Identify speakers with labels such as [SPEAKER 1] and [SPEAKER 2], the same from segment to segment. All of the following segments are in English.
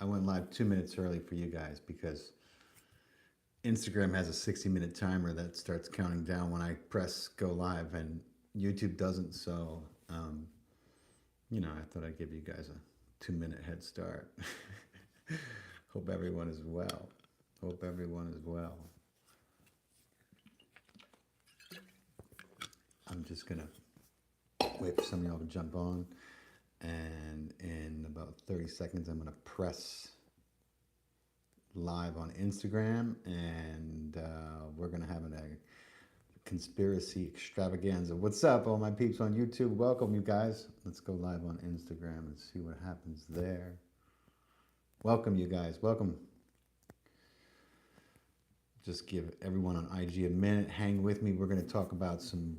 [SPEAKER 1] I went live 2 minutes early for you guys because Instagram has a 60-minute timer that starts counting down when I press go live, and YouTube doesn't. So, I thought I'd give you guys a 2 minute head start. Hope everyone is well. Hope everyone is well. I'm just gonna wait for some of y'all to jump on, and in about 30 seconds, I'm gonna press live on Instagram, and we're gonna have a conspiracy extravaganza. What's up, all my peeps on YouTube? Welcome, you guys. Let's go live on Instagram and see what happens there. Welcome, you guys. Welcome. Just give everyone on IG a minute. Hang with me. We're going to talk about some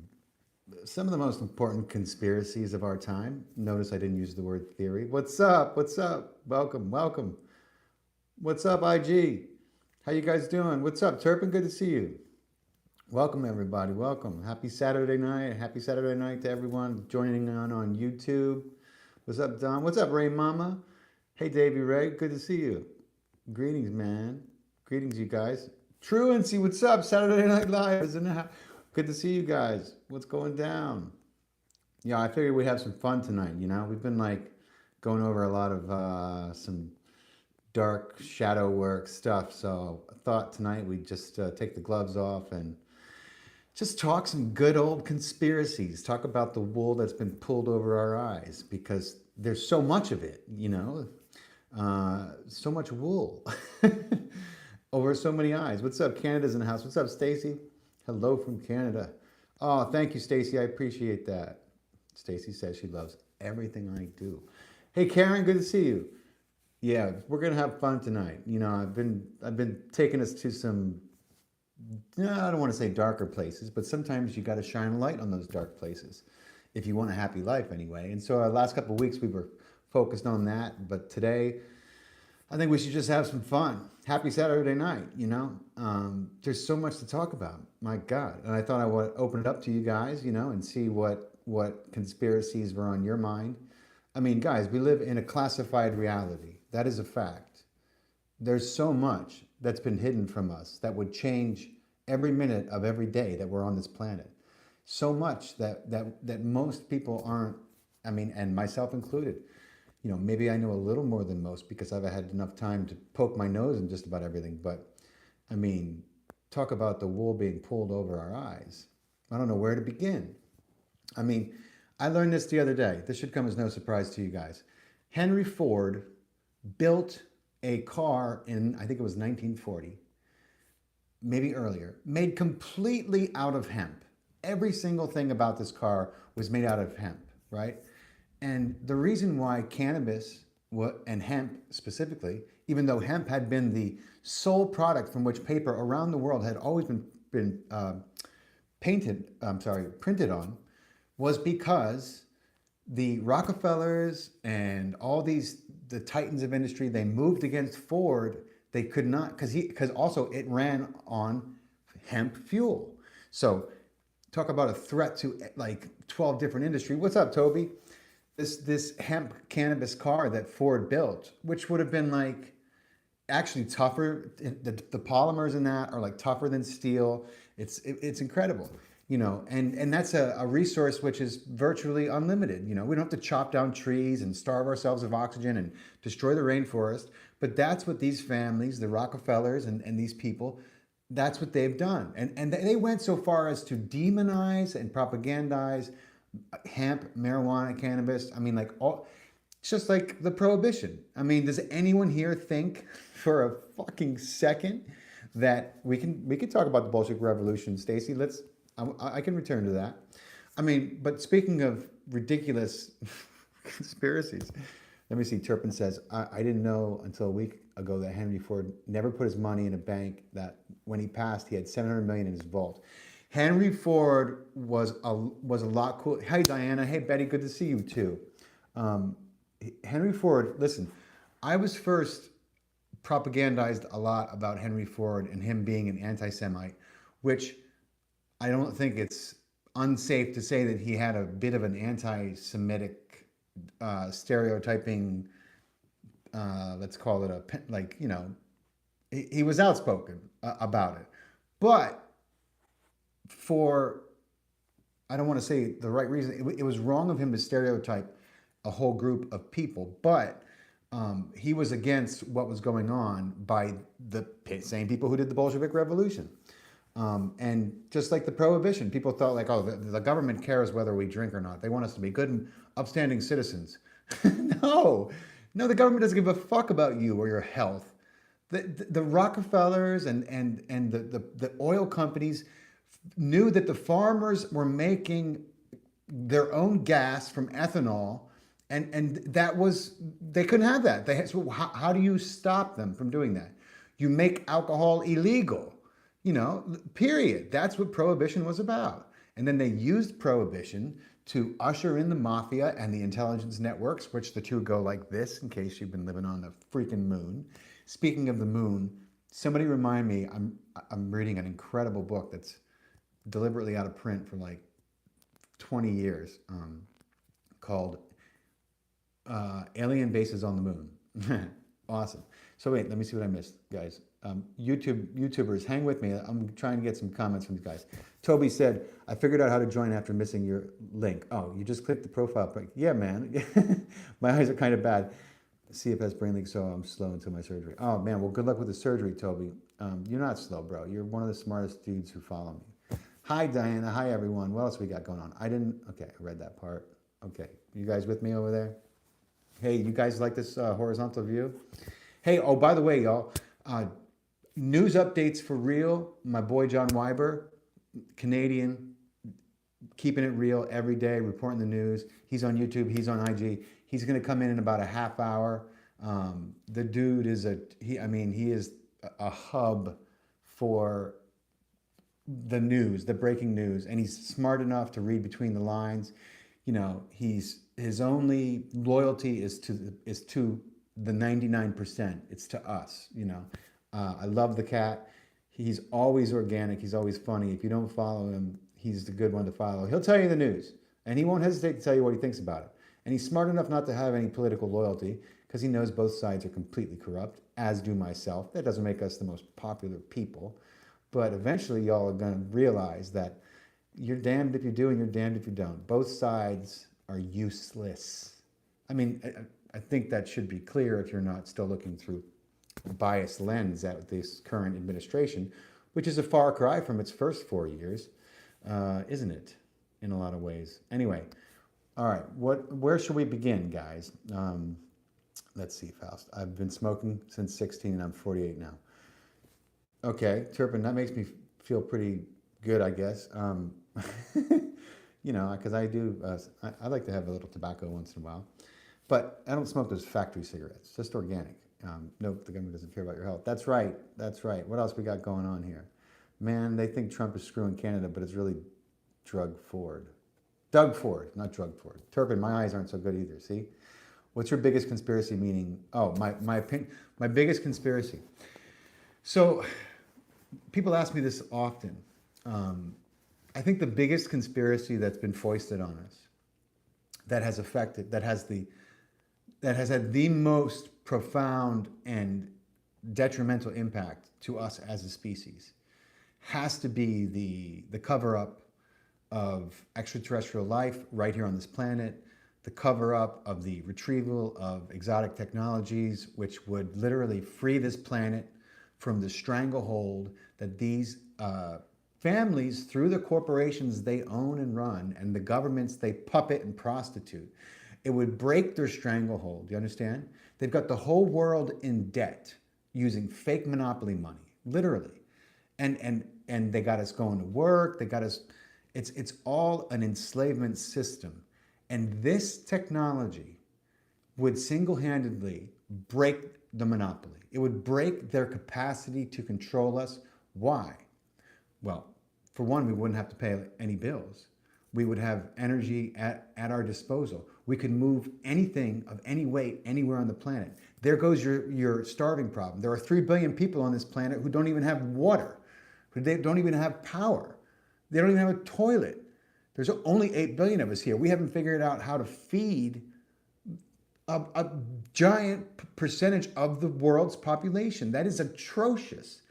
[SPEAKER 1] of the most important conspiracies of our time. Notice I didn't use the word theory. What's up? What's up? Welcome. Welcome. What's up, IG? How you guys doing? What's up, Turpin? Good to see you. Welcome, everybody. Welcome. Happy Saturday night. Happy Saturday night to everyone joining on YouTube. What's up, Don? What's up, Ray Mama? Hey, Davey Ray. Good to see you. Greetings, man. Greetings, you guys. Truancy, what's up? Saturday Night Live, isn't it? Good to see you guys. What's going down? Yeah, I figured we'd have some fun tonight. We've been going over a lot of some dark shadow work stuff. So I thought tonight we'd just take the gloves off and just talk some good old conspiracies. Talk about the wool that's been pulled over our eyes, because there's so much of it, so much wool over so many eyes. What's up? Canada's in the house. What's up, Stacy? Hello from Canada. Oh, thank you, Stacy. I appreciate that. Stacy says she loves everything I do. Hey, Karen, good to see you. Yeah, we're gonna have fun tonight. I've been taking us to some, I don't want to say darker places, but sometimes you got to shine a light on those dark places if you want a happy life anyway. And so our last couple of weeks we were focused on that, but today I think we should just have some fun. Happy Saturday night, There's so much to talk about, my God. And I thought I would open it up to you guys, and see what conspiracies were on your mind. I mean, guys, we live in a classified reality. That is a fact. There's so much that's been hidden from us that would change every minute of every day that we're on this planet. So much that most people aren't, and myself included. Maybe I know a little more than most because I've had enough time to poke my nose in just about everything. But, talk about the wool being pulled over our eyes. I don't know where to begin. I learned this the other day. This should come as no surprise to you guys. Henry Ford built a car in, I think it was 1940, maybe earlier, made completely out of hemp. Every single thing about this car was made out of hemp, right? And the reason why cannabis and hemp specifically, even though hemp had been the sole product from which paper around the world had always been printed on, was because the Rockefellers and all the titans of industry, they moved against Ford. They could not, because also it ran on hemp fuel. So talk about a threat to 12 different industry. What's up, Toby? This hemp cannabis car that Ford built, which would have been actually tougher. The polymers in that are tougher than steel. It's incredible, and that's a resource which is virtually unlimited. We don't have to chop down trees and starve ourselves of oxygen and destroy the rainforest. But that's what these families, the Rockefellers and these people, that's what they've done. And they went so far as to demonize and propagandize hemp, marijuana, cannabis. It's just like the prohibition. Does anyone here think for a fucking second that we can talk about the Bolshevik Revolution, Stacy? I can return to that. But speaking of ridiculous conspiracies, let me see. Turpin says, I didn't know until a week ago that Henry Ford never put his money in a bank, that when he passed, he had $700 million in his vault. Henry Ford was a lot cool. Hey, Diana. Hey, Betty. Good to see you, too. Henry Ford, listen, I was first propagandized a lot about Henry Ford and him being an anti-Semite, which I don't think it's unsafe to say that he had a bit of an anti-Semitic stereotyping let's call it like, he was outspoken about it. But for, I don't want to say the right reason, it was wrong of him to stereotype a whole group of people, but he was against what was going on by the same people who did the Bolshevik Revolution. And just like the prohibition, people thought like, oh, the government cares whether we drink or not. They want us to be good and upstanding citizens. No, the government doesn't give a fuck about you or your health. The Rockefellers and the oil companies knew that the farmers were making their own gas from ethanol, and that was, they couldn't have that. So how do you stop them from doing that? You make alcohol illegal, period. That's what prohibition was about. And then they used prohibition to usher in the mafia and the intelligence networks, which the two go like this, in case you've been living on the freaking moon. Speaking of the moon, somebody remind me, I'm reading an incredible book that's deliberately out of print for like 20 years, called Alien Bases on the Moon. Awesome. So wait, let me see what I missed, guys. YouTubers, hang with me. I'm trying to get some comments from you guys. Toby said, I figured out how to join after missing your link. Oh, you just clicked the profile pic. Yeah, man. My eyes are kind of bad. CFS brain leak, so I'm slow until my surgery. Oh, man. Well, good luck with the surgery, Toby. You're not slow, bro. You're one of the smartest dudes who follow me. Hi, Diana. Hi, everyone. What else we got going on? Okay, I read that part. Okay. You guys with me over there? Hey, you guys like this horizontal view? Hey, oh, by the way, y'all, news updates for real. My boy John Weiber, Canadian, keeping it real every day, reporting the news. He's on YouTube. He's on IG. He's going to come in about a half hour. The dude is he is a hub for the news, the breaking news, and he's smart enough to read between the lines. His only loyalty is to the 99%. It's to us. I love the cat. He's always organic. He's always funny. If you don't follow him, he's the good one to follow. He'll tell you the news, and he won't hesitate to tell you what he thinks about it. And he's smart enough not to have any political loyalty because he knows both sides are completely corrupt, as do myself. That doesn't make us the most popular people. But eventually, y'all are going to realize that you're damned if you do and you're damned if you don't. Both sides are useless. I think that should be clear if you're not still looking through a biased lens at this current administration, which is a far cry from its first 4 years, isn't it? In a lot of ways. Anyway, all right. Where should we begin, guys? Let's see, Faust. I've been smoking since 16 and I'm 48 now. Okay, Turpin, that makes me feel pretty good, I guess. Because I like to have a little tobacco once in a while. But I don't smoke those factory cigarettes, just organic. Nope, the government doesn't care about your health. That's right. What else we got going on here? Man, they think Trump is screwing Canada, but it's really Doug Ford, not Drug Ford. Turpin, my eyes aren't so good either, see? What's your biggest conspiracy meaning? Oh, my opinion, my biggest conspiracy. So, people ask me this often. I think the biggest conspiracy that's been foisted on us, that has had the most profound and detrimental impact to us as a species, has to be the cover-up of extraterrestrial life right here on this planet, the cover-up of the retrieval of exotic technologies, which would literally free this planet from the stranglehold that these families, through the corporations they own and run, and the governments they puppet and prostitute, it would break their stranglehold. Do you understand? They've got the whole world in debt using fake monopoly money, literally. And they got us going to work, they got us, it's all an enslavement system. And this technology would single-handedly break the monopoly. It would break their capacity to control us. Why? Well, for one, we wouldn't have to pay any bills. We would have energy at our disposal. We could move anything of any weight anywhere on the planet. There goes your starving problem. There are 3 billion people on this planet who don't even have water, who don't even have power. They don't even have a toilet. There's only 8 billion of us here. We haven't figured out how to feed a giant percentage of the world's population. That is atrocious.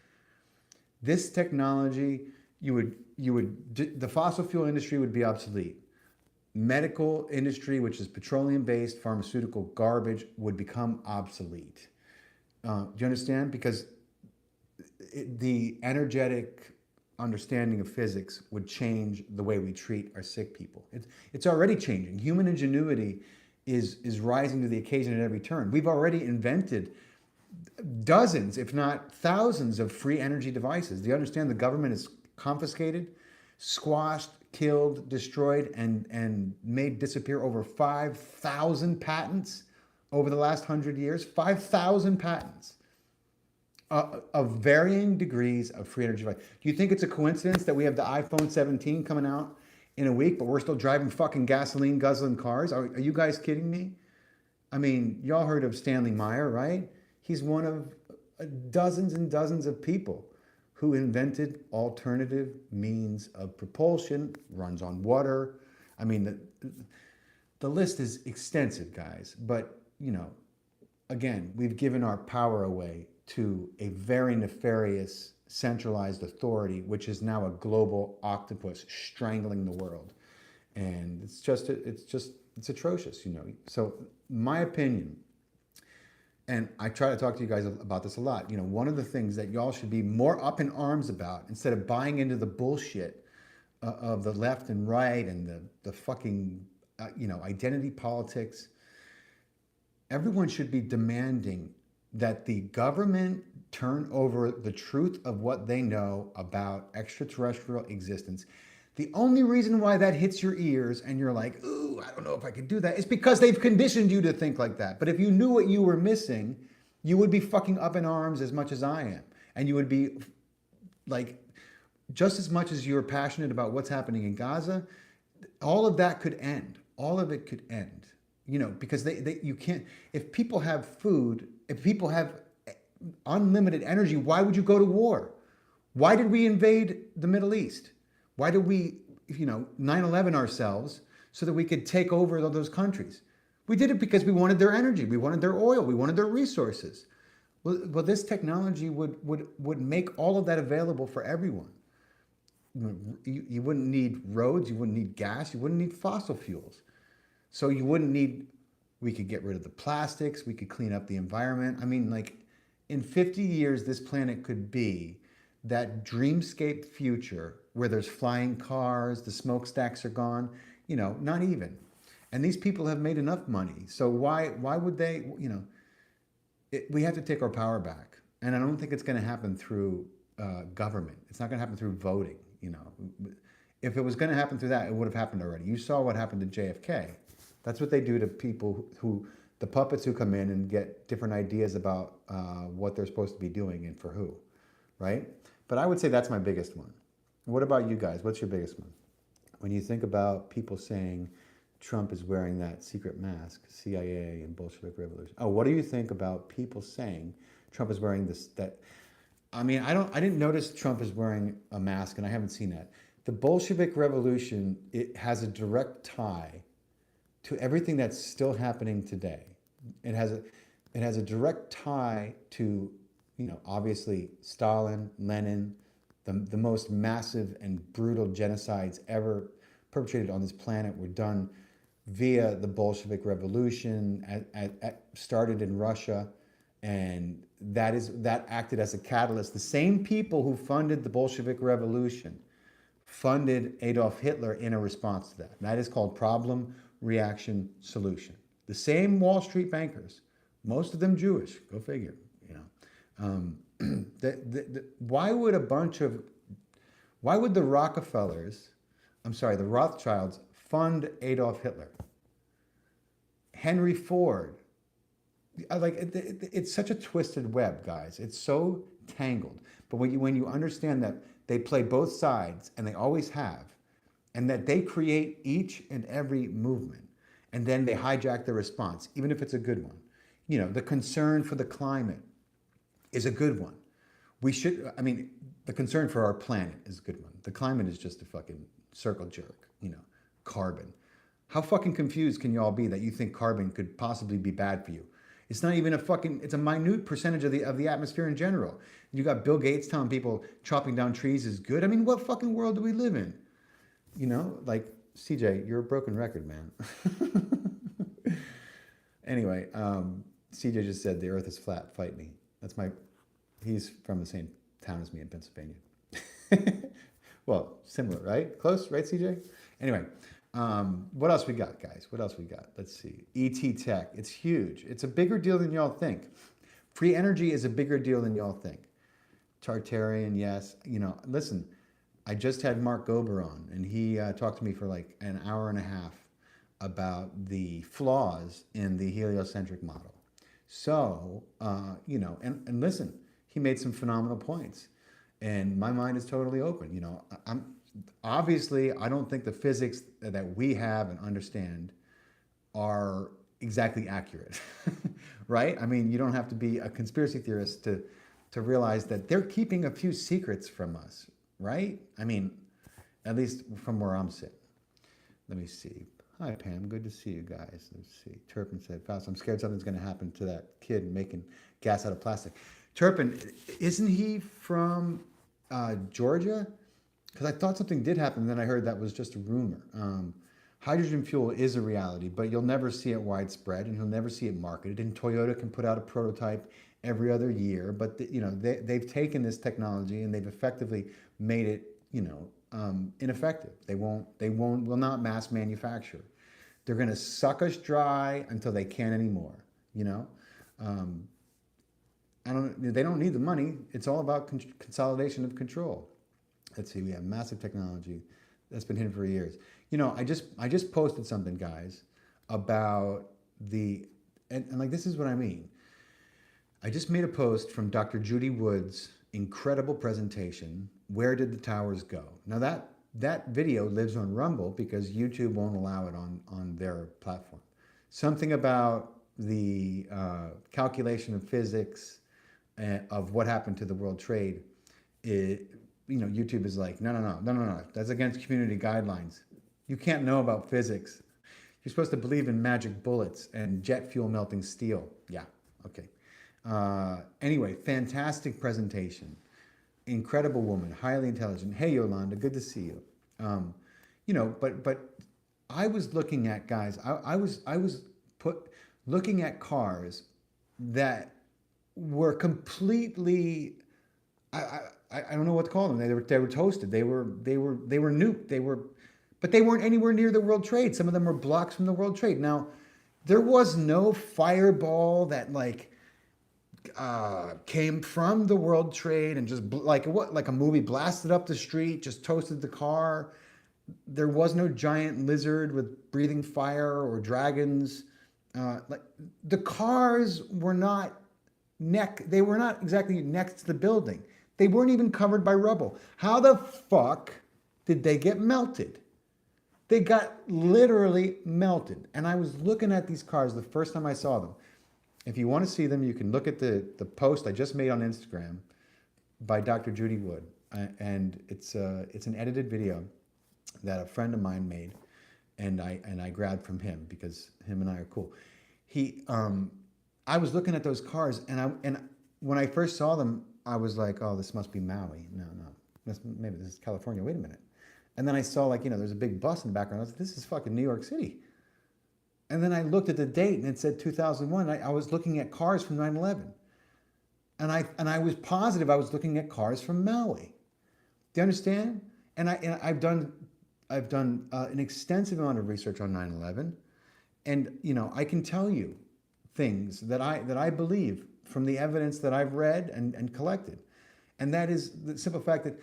[SPEAKER 1] This technology, the fossil fuel industry would be obsolete. Medical industry, which is petroleum-based pharmaceutical garbage, would become obsolete. Do you understand? Because the energetic understanding of physics would change the way we treat our sick people. It's already changing. Human ingenuity is rising to the occasion at every turn. We've already invented dozens, if not thousands, of free energy devices. Do you understand the government has confiscated, squashed, killed, destroyed, and made disappear over 5,000 patents over the last 100 years? 5,000 patents of varying degrees of free energy device. Do you think it's a coincidence that we have the iPhone 17 coming out in a week, but we're still driving fucking gasoline guzzling cars? Are you guys kidding me? I mean, y'all heard of Stanley Meyer, right? He's one of dozens and dozens of people who invented alternative means of propulsion, runs on water. I mean, the list is extensive, guys. But, you know, again, we've given our power away to a very nefarious centralized authority, which is now a global octopus strangling the world. And it's atrocious, you know. So my opinion, and I try to talk to you guys about this a lot, you know, one of the things that y'all should be more up in arms about, instead of buying into the bullshit of the left and right and the fucking, you know, identity politics, everyone should be demanding that the government turn over the truth of what they know about extraterrestrial existence. The only reason why that hits your ears and you're like, ooh, I don't know if I could do that, is because they've conditioned you to think like that. But if you knew what you were missing, you would be fucking up in arms as much as I am. And you would be like, just as much as you're passionate about what's happening in Gaza, all of that could end. All of it could end. You know, because you can't, if people have food, if people have unlimited energy, why would you go to war? Why did we invade the Middle East? Why did we, you know, 9/11 ourselves so that we could take over those countries? We did it because we wanted their energy, we wanted their oil, we wanted their resources. Well, this technology would make all of that available for everyone. You wouldn't need roads, you wouldn't need gas, you wouldn't need fossil fuels. So you wouldn't need, we could get rid of the plastics, we could clean up the environment. I mean, like, in 50 years, this planet could be that dreamscape future where there's flying cars, the smokestacks are gone, you know, not even. And these people have made enough money. So why would they, you know, we have to take our power back. And I don't think it's going to happen through government. It's not going to happen through voting, you know. If it was going to happen through that, it would have happened already. You saw what happened to JFK. That's what they do to people who the puppets who come in and get different ideas about what they're supposed to be doing and for who, right? But I would say that's my biggest one. What about you guys? What's your biggest one? When you think about people saying Trump is wearing that secret mask, CIA and Bolshevik Revolution. Oh, what do you think about people saying Trump is wearing this, that, I mean, I didn't notice Trump is wearing a mask, and I haven't seen that. The Bolshevik Revolution, it has a direct tie to everything that's still happening today. It has a direct tie to, you know, obviously Stalin, Lenin, the most massive and brutal genocides ever perpetrated on this planet were done via the Bolshevik Revolution, started in Russia, and that acted as a catalyst. The same people who funded the Bolshevik Revolution funded Adolf Hitler in a response to that. And that is called problem, reaction, solution. The same Wall Street bankers, most of them Jewish, go figure, you know. Why would the Rockefellers, the Rothschilds, fund Adolf Hitler? Henry Ford. Like, it's such a twisted web, guys. It's so tangled. But when you understand that they play both sides, and they always have, and that they create each and every movement, and then they hijack the response, even if it's a good one. You know, the concern for the climate is a good one. The concern for our planet is a good one. The climate is just a fucking circle jerk, you know, carbon. How fucking confused can you all be that you think carbon could possibly be bad for you? It's not even a fucking, it's a minute percentage of the atmosphere in general. You got Bill Gates telling people chopping down trees is good. I mean, what fucking world do we live in? You know, like, CJ, you're a broken record, man. Anyway, CJ just said the earth is flat, fight me. He's from the same town as me in Pennsylvania. Well, similar, right? Close, right, CJ? Anyway, what else we got, guys? What else we got? Let's see. ET Tech. It's huge. It's a bigger deal than y'all think. Free energy is a bigger deal than y'all think. Tartarian, yes. You know, listen, I just had Mark Gober on, and he talked to me for like an hour and a half about the flaws in the heliocentric model. So, you know, and listen, he made some phenomenal points. And my mind is totally open. You know, obviously, I don't think the physics that we have and understand are exactly accurate, right? I mean, you don't have to be a conspiracy theorist to realize that they're keeping a few secrets from us, right? I mean, at least from where I'm sitting. Let me see. Hi, Pam. Good to see you guys. Let's see. Turpin said, Faust, I'm scared something's going to happen to that kid making gas out of plastic. Turpin, isn't he from Georgia? Because I thought something did happen, and then I heard that was just a rumor. Hydrogen fuel is a reality, but you'll never see it widespread, and you'll never see it marketed. And Toyota can put out a prototype every other year, but you know they've taken this technology and they've effectively made it, you know, ineffective. They will not mass manufacture. They're going to suck us dry until they can't anymore. You know, they don't need the money. It's all about consolidation of control. Let's see. We have massive technology that's been hidden for years. You know, I just posted something, guys, about and like this is what I mean. I just made a post from Dr. Judy Wood's incredible presentation, Where Did the Towers Go? Now that video lives on Rumble because YouTube won't allow it on their platform. Something about the calculation of physics of what happened to the World Trade, you know, YouTube is like, no, that's against community guidelines. You can't know about physics. You're supposed to believe in magic bullets and jet fuel melting steel. Yeah, okay. Anyway, fantastic presentation. Incredible woman, highly intelligent. Hey, Yolanda, good to see you. You know, but I was looking at, guys, I was looking at cars that were completely, I don't know what to call them. They were toasted. They were nuked. But they weren't anywhere near the World Trade. Some of them were blocks from the World Trade. Now, there was no fireball that like came from the World Trade and just like a movie blasted up the street, just toasted the car. There was no giant lizard with breathing fire or dragons. Like the cars were not they were not exactly next to the building. They weren't even covered by rubble. How the fuck did they get melted? They got literally melted. And I was looking at these cars the first time I saw them. If you want to see them, you can look at the post I just made on Instagram by Dr. Judy Wood. And it's an edited video that a friend of mine made, and I grabbed from him because him and I are cool. I was looking at those cars, and when I first saw them, I was like, oh, this must be Maui. No, maybe this is California. Wait a minute. And then I saw, like, you know, there's a big bus in the background. I was like, this is fucking New York City. And then I looked at the date, and it said 2001. I was looking at cars from 9/11. And I was positive I was looking at cars from Maui. Do you understand? And I've done an extensive amount of research on 9/11. And, you know, I can tell you things that I believe from the evidence that I've read and collected. And that is the simple fact that,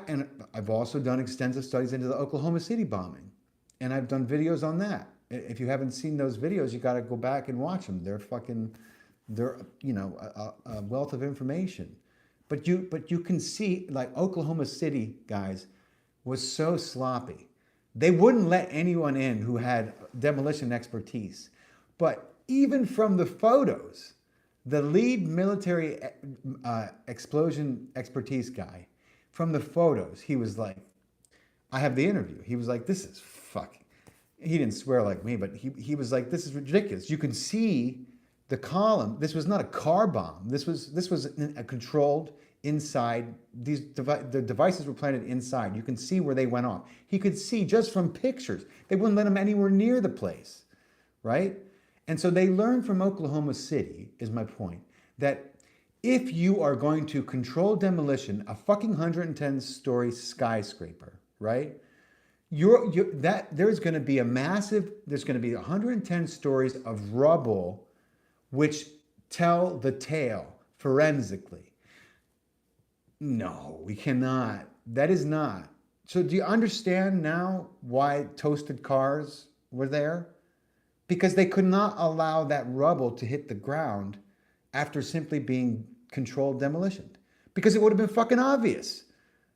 [SPEAKER 1] and I've also done extensive studies into the Oklahoma City bombing. And I've done videos on that. If you haven't seen those videos, you got to go back and watch them. They're you know, a wealth of information. But you can see, like, Oklahoma City, guys, was so sloppy. They wouldn't let anyone in who had demolition expertise. But even from the photos, the lead military explosion expertise guy, from the photos, he was like, I have the interview. He was like, this is fucking, he didn't swear like me, but he was like, this is ridiculous. You can see the column. This was not a car bomb. This was a controlled inside. The devices were planted inside. You can see where they went off. He could see just from pictures. They wouldn't let him anywhere near the place, right? And so they learned from Oklahoma City, is my point, that if you are going to control demolition, a fucking 110-story skyscraper, right? There's going to be there's going to be 110 stories of rubble which tell the tale forensically. No, we cannot. That is not. So do you understand now why toasted cars were there? Because they could not allow that rubble to hit the ground after simply being controlled demolition. Because it would have been fucking obvious.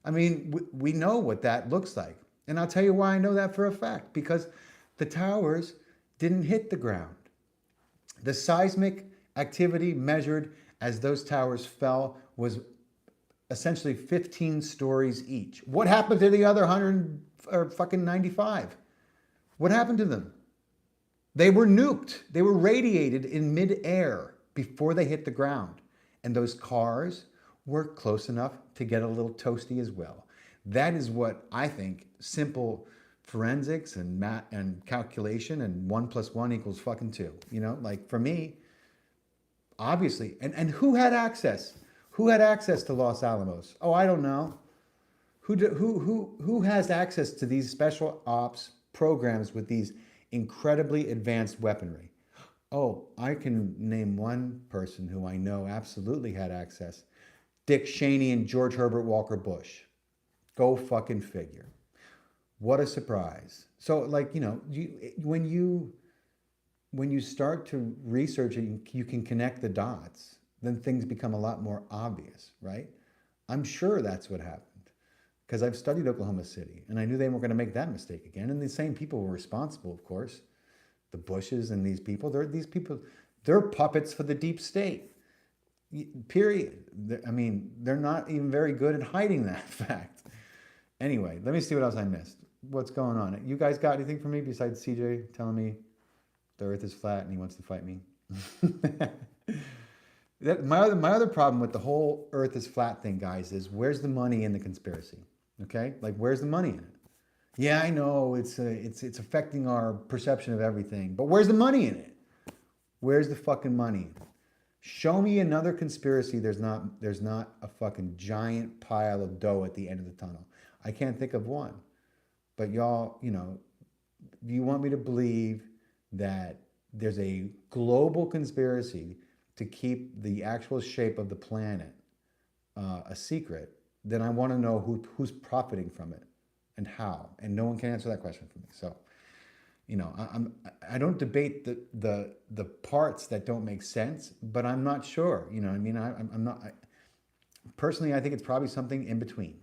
[SPEAKER 1] I mean, we know what that looks like. And I'll tell you why I know that for a fact. Because the towers didn't hit the ground. The seismic activity measured as those towers fell was essentially 15 stories each. What happened to the other 100 or fucking 95? What happened to them? They were nuked. They were radiated in midair before they hit the ground. And those cars were close enough to get a little toasty as well. That is what I think simple forensics and math and calculation and 1 + 1 = fucking 2. You know, like for me, obviously, and who had access? Who had access to Los Alamos? Oh, I don't know. Who has access to these special ops programs with these incredibly advanced weaponry? Oh, I can name one person who I know absolutely had access. Dick Cheney and George Herbert Walker Bush. Go fucking figure. What a surprise. So, like, you know, when you start to research it, you can connect the dots, then things become a lot more obvious, right? I'm sure that's what happened because I've studied Oklahoma City and I knew they weren't going to make that mistake again. And the same people were responsible, of course. The Bushes and these people, they're puppets for the deep state. Period. I mean, they're not even very good at hiding that fact. Anyway, let me see what else I missed. Ot's going on? You guys got anything for me besides CJ telling me the earth is flat and he wants to fight me? My other problem with the whole earth is flat thing, guys, is where's the money in the conspiracy? Okay? Like, where's the money in it? Yeah, I know it's affecting our perception of everything, but where's the money in it? Where's the fucking money? Show me another conspiracy. There's not a fucking giant pile of dough at the end of the tunnel. I can't think of one. But y'all, you know, do you want me to believe that there's a global conspiracy to keep the actual shape of the planet a secret? Then I want to know who's profiting from it and how. And no one can answer that question for me. So, you know, I don't debate the parts that don't make sense, but I'm not sure. You know, I mean, I'm not. Personally, I think it's probably something in between.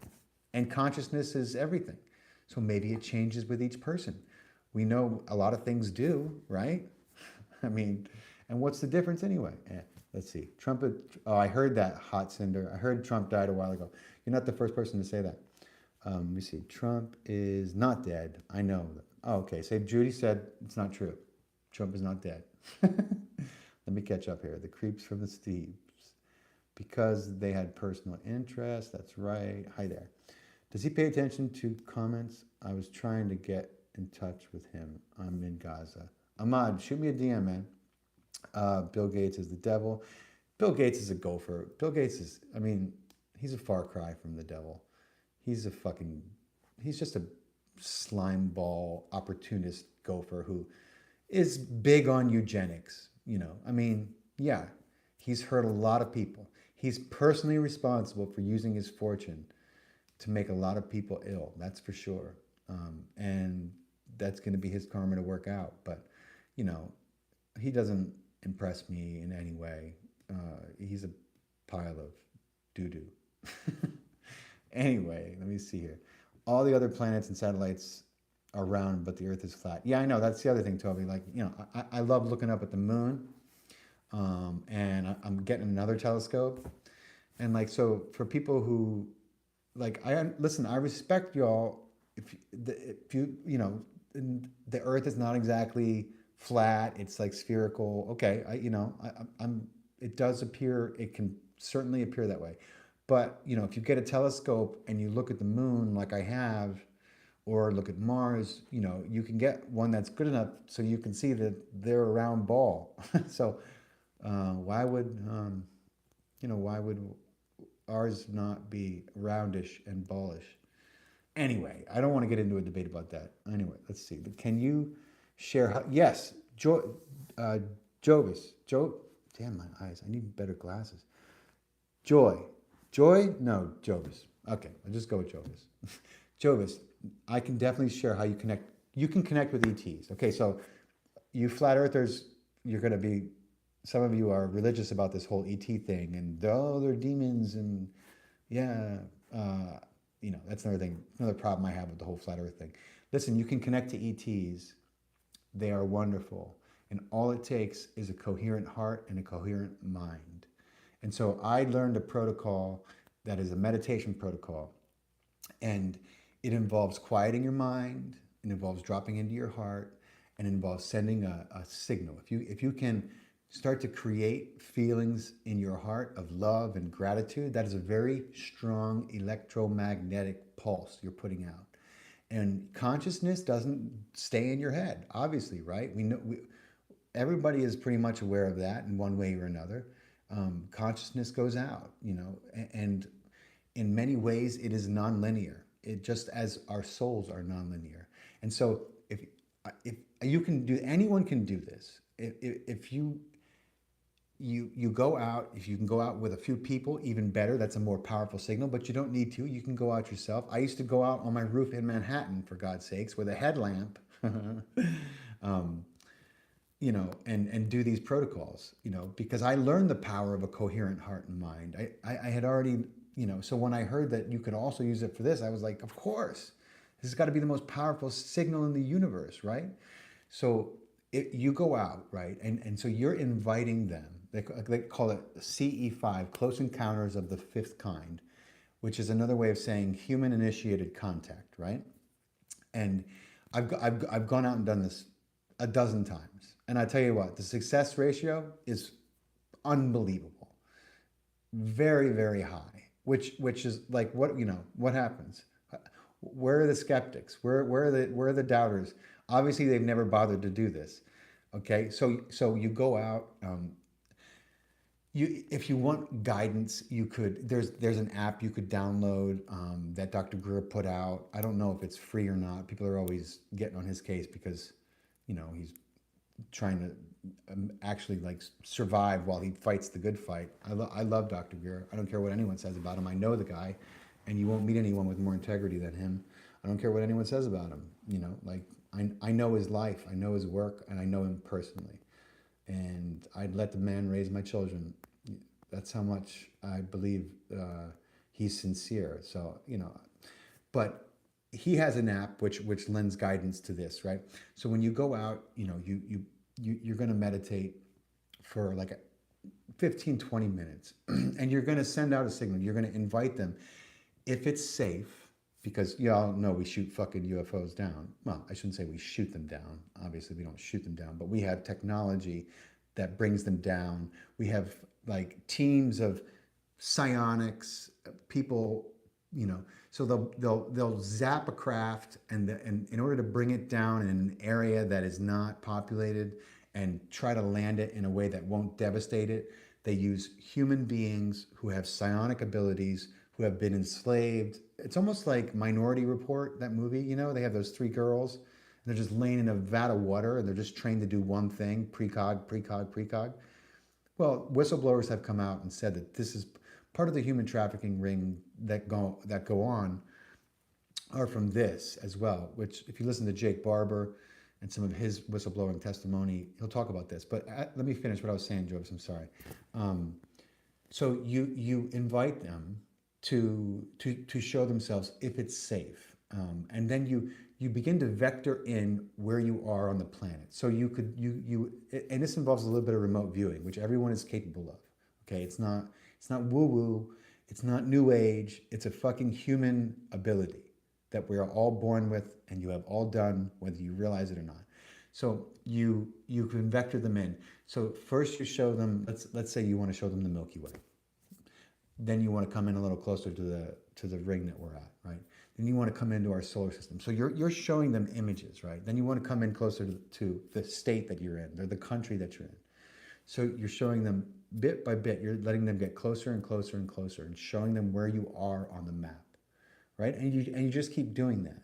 [SPEAKER 1] And consciousness is everything. So maybe it changes with each person. We know a lot of things do, right? I mean, and what's the difference anyway? Let's see. I heard that, Hot Cinder. I heard Trump died a while ago. You're not the first person to say that. Let me see. Trump is not dead. I know. Oh, okay. So Judy said it's not true. Trump is not dead. Let me catch up here. The creeps from the Steves. Because they had personal interest. That's right. Hi there. Does he pay attention to comments? I was trying to get in touch with him. I'm in Gaza. Ahmad, shoot me a DM, man. Bill Gates is the devil. Bill Gates is a gopher. Bill Gates is, I mean, he's a far cry from the devil. He's just a slime ball, opportunist gopher who is big on eugenics. You know, I mean, yeah, he's hurt a lot of people. He's personally responsible for using his fortune to make a lot of people ill. That's for sure. And that's going to be his karma to work out. But, you know, he doesn't impress me in any way. He's a pile of doo-doo. Anyway, let me see here. All the other planets and satellites are round, but the Earth is flat. Yeah, I know. That's the other thing, Toby. Like, you know, I love looking up at the moon. And I'm getting another telescope. And like, so for people who, like, listen, I respect y'all if you know, the Earth is not exactly flat. It's like spherical. Okay, I'm. It does appear. It can certainly appear that way. But if you get a telescope and you look at the moon, like I have, or look at Mars, you can get one that's good enough so you can see that they're a round ball. So why would why would ours not be roundish and ballish? Anyway, I don't want to get into a debate about that. Anyway, let's see. Can you share how? Yes, Jovis. Damn my eyes. I need better glasses. Joy. No, Jovis. Okay, I'll just go with Jovis. Jovis, I can definitely share how you connect. You can connect with ETs. Okay, so you flat earthers, you're going to be. Some of you are religious about this whole ET thing, and they're demons, and yeah. That's another thing, another problem I have with the whole flat earth thing. Listen, you can connect to ETs. They are wonderful. And all it takes is a coherent heart and a coherent mind. And so I learned a protocol that is a meditation protocol. And it involves quieting your mind, it involves dropping into your heart, and it involves sending a signal. If you can start to create feelings in your heart of love and gratitude, that is a very strong electromagnetic pulse you're putting out. And consciousness doesn't stay in your head, obviously, right? Everybody is pretty much aware of that in one way or another. Consciousness goes out, and in many ways it is nonlinear. It just as our souls are nonlinear. And so if you can do, anyone can do this. If you go out, if you can go out with a few people, even better. That's a more powerful signal, but you don't need to. You can go out yourself. I used to go out on my roof in Manhattan, for God's sakes, with a headlamp, and do these protocols, because I learned the power of a coherent heart and mind. I had already, so when I heard that you could also use it for this, I was like, of course, this has got to be the most powerful signal in the universe, right? So you go out, right? And so you're inviting them. They call it CE5, Close Encounters of the Fifth Kind, which is another way of saying human-initiated contact, right? And I've gone out and done this a dozen times. And I tell you what, the success ratio is unbelievable. Very, very high, which is like, what happens? Where are the skeptics? Where are the doubters? Obviously, they've never bothered to do this. Okay, so you go out. If you want guidance, you could. There's an app you could download that Dr. Greer put out. I don't know if it's free or not. People are always getting on his case because, he's trying to actually survive while he fights the good fight. I love Dr. Greer. I don't care what anyone says about him. I know the guy, and you won't meet anyone with more integrity than him. I don't care what anyone says about him. I know his life, I know his work, and I know him personally. And I'd let the man raise my children. That's how much I believe he's sincere. So, but he has an app which lends guidance to this, right? So when you go out, you're going to meditate for like 15, 20 minutes, and you're going to send out a signal. You're going to invite them. If it's safe, because y'all know we shoot fucking UFOs down. Well, I shouldn't say we shoot them down. Obviously, we don't shoot them down, but we have technology that brings them down. We have teams of psionics, people, so they'll zap a craft and in order to bring it down in an area that is not populated and try to land it in a way that won't devastate it, they use human beings who have psionic abilities, who have been enslaved. It's almost like Minority Report, that movie, they have those three girls, and they're just laying in a vat of water, and they're just trained to do one thing, precog. Well, whistleblowers have come out and said that this is part of the human trafficking ring that go on are from this as well, which if you listen to Jake Barber and some of his whistleblowing testimony, he'll talk about this. But let me finish what I was saying, Jovis, I'm sorry. So you invite them to show themselves if it's safe. And then you begin to vector in where you are on the planet. So you could, and this involves a little bit of remote viewing, which everyone is capable of. Okay, it's not woo-woo, it's not new age, it's a fucking human ability. that we are all born with and you have all done, whether you realize it or not. So you can vector them in. So first you show them, let's say you want to show them the Milky Way. Then you want to come in a little closer to the ring that we're at, right? Then you want to come into our solar system. So you're showing them images, right? Then you want to come in closer to the state that you're in, or the country that you're in. So you're showing them bit by bit. You're letting them get closer and closer and closer, and showing them where you are on the map, right? And you just keep doing that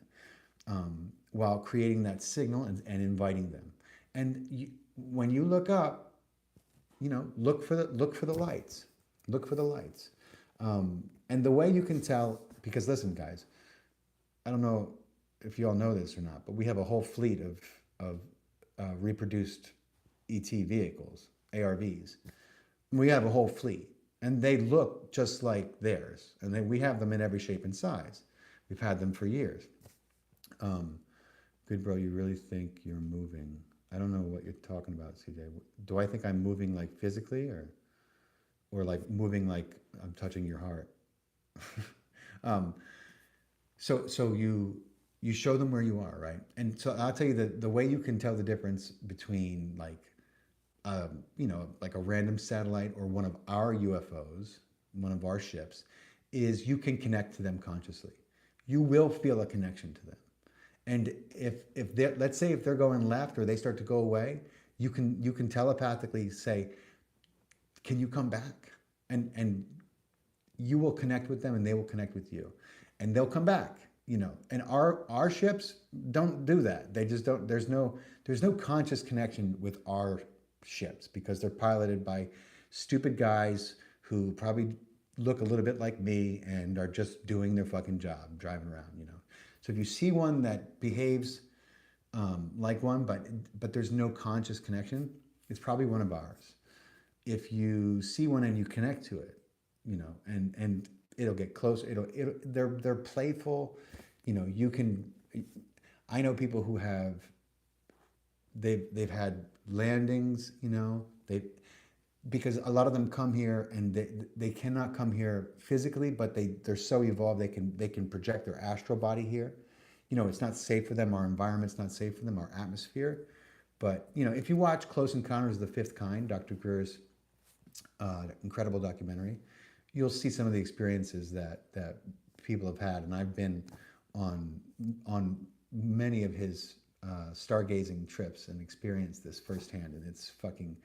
[SPEAKER 1] while creating that signal and inviting them. And when you look up, look for the lights. Look for the lights. And the way you can tell, because listen, guys, I don't know if you all know this or not, but we have a whole fleet of reproduced ET vehicles, ARVs. We have a whole fleet, and they look just like theirs, and we have them in every shape and size. We've had them for years. Good bro, you really think you're moving? I don't know what you're talking about, CJ. Do I think I'm moving like physically, or like moving like I'm touching your heart? So you show them where you are, right? And so I'll tell you the way you can tell the difference between like a random satellite or one of our UFOs, one of our ships, is you can connect to them consciously. You will feel a connection to them. And if they're, let's say if they're going left or they start to go away, you can telepathically say, can you come back? And you will connect with them and they will connect with you. And they'll come back, And our ships don't do that. They just don't, there's no conscious connection with our ships because they're piloted by stupid guys who probably look a little bit like me and are just doing their fucking job, driving around, So if you see one that behaves like one, but there's no conscious connection, it's probably one of ours. If you see one and you connect to it, and it'll get close. They're playful, You can. I know people who they've had landings, because a lot of them come here and they cannot come here physically, but they're so evolved they can project their astral body here. It's not safe for them. Our environment's not safe for them. Our atmosphere. But if you watch Close Encounters of the Fifth Kind, Dr. Greer's incredible documentary, you'll see some of the experiences that people have had, and I've been on many of his stargazing trips and experienced this firsthand, and it's fucking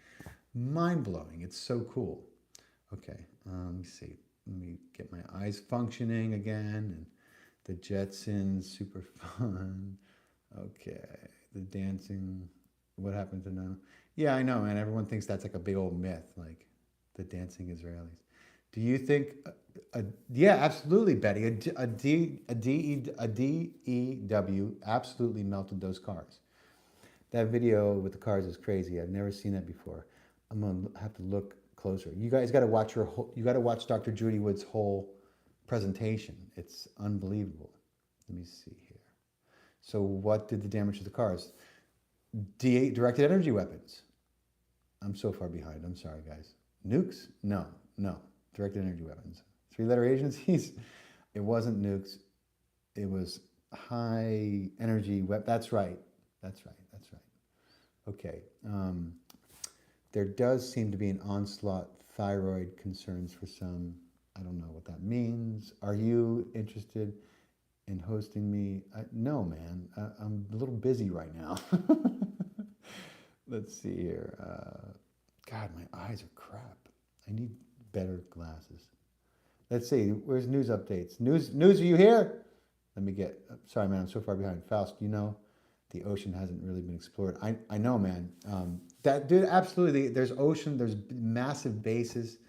[SPEAKER 1] mind-blowing. It's so cool. Okay, let me see. Let me get my eyes functioning again, and the Jetsons, super fun. Okay, the dancing. What happened to now? Yeah, I know, man. Everyone thinks that's like a big old myth, like the dancing Israelis. Do you think? Yeah, absolutely, Betty. A DEW absolutely melted those cars. That video with the cars is crazy. I've never seen that before. I'm gonna have to look closer. You guys got to watch you got to watch Dr. Judy Wood's whole presentation. It's unbelievable. Let me see here. So, what did the damage to the cars? Directed energy weapons. I'm so far behind. I'm sorry, guys. Nukes? No. Directed energy weapons. 3-letter agencies? It wasn't nukes. It was high energy That's right. Okay. There does seem to be an onslaught thyroid concerns for some. I don't know what that means. Are you interested in hosting me? No, man. I'm a little busy right now. Let's see here. God, my eyes are crap. I need better glasses. Let's see. Where's news updates? News, are you here? Let me get. Sorry, man. I'm so far behind. Faust, the ocean hasn't really been explored. I know, man. That dude, absolutely. There's ocean. There's massive bases.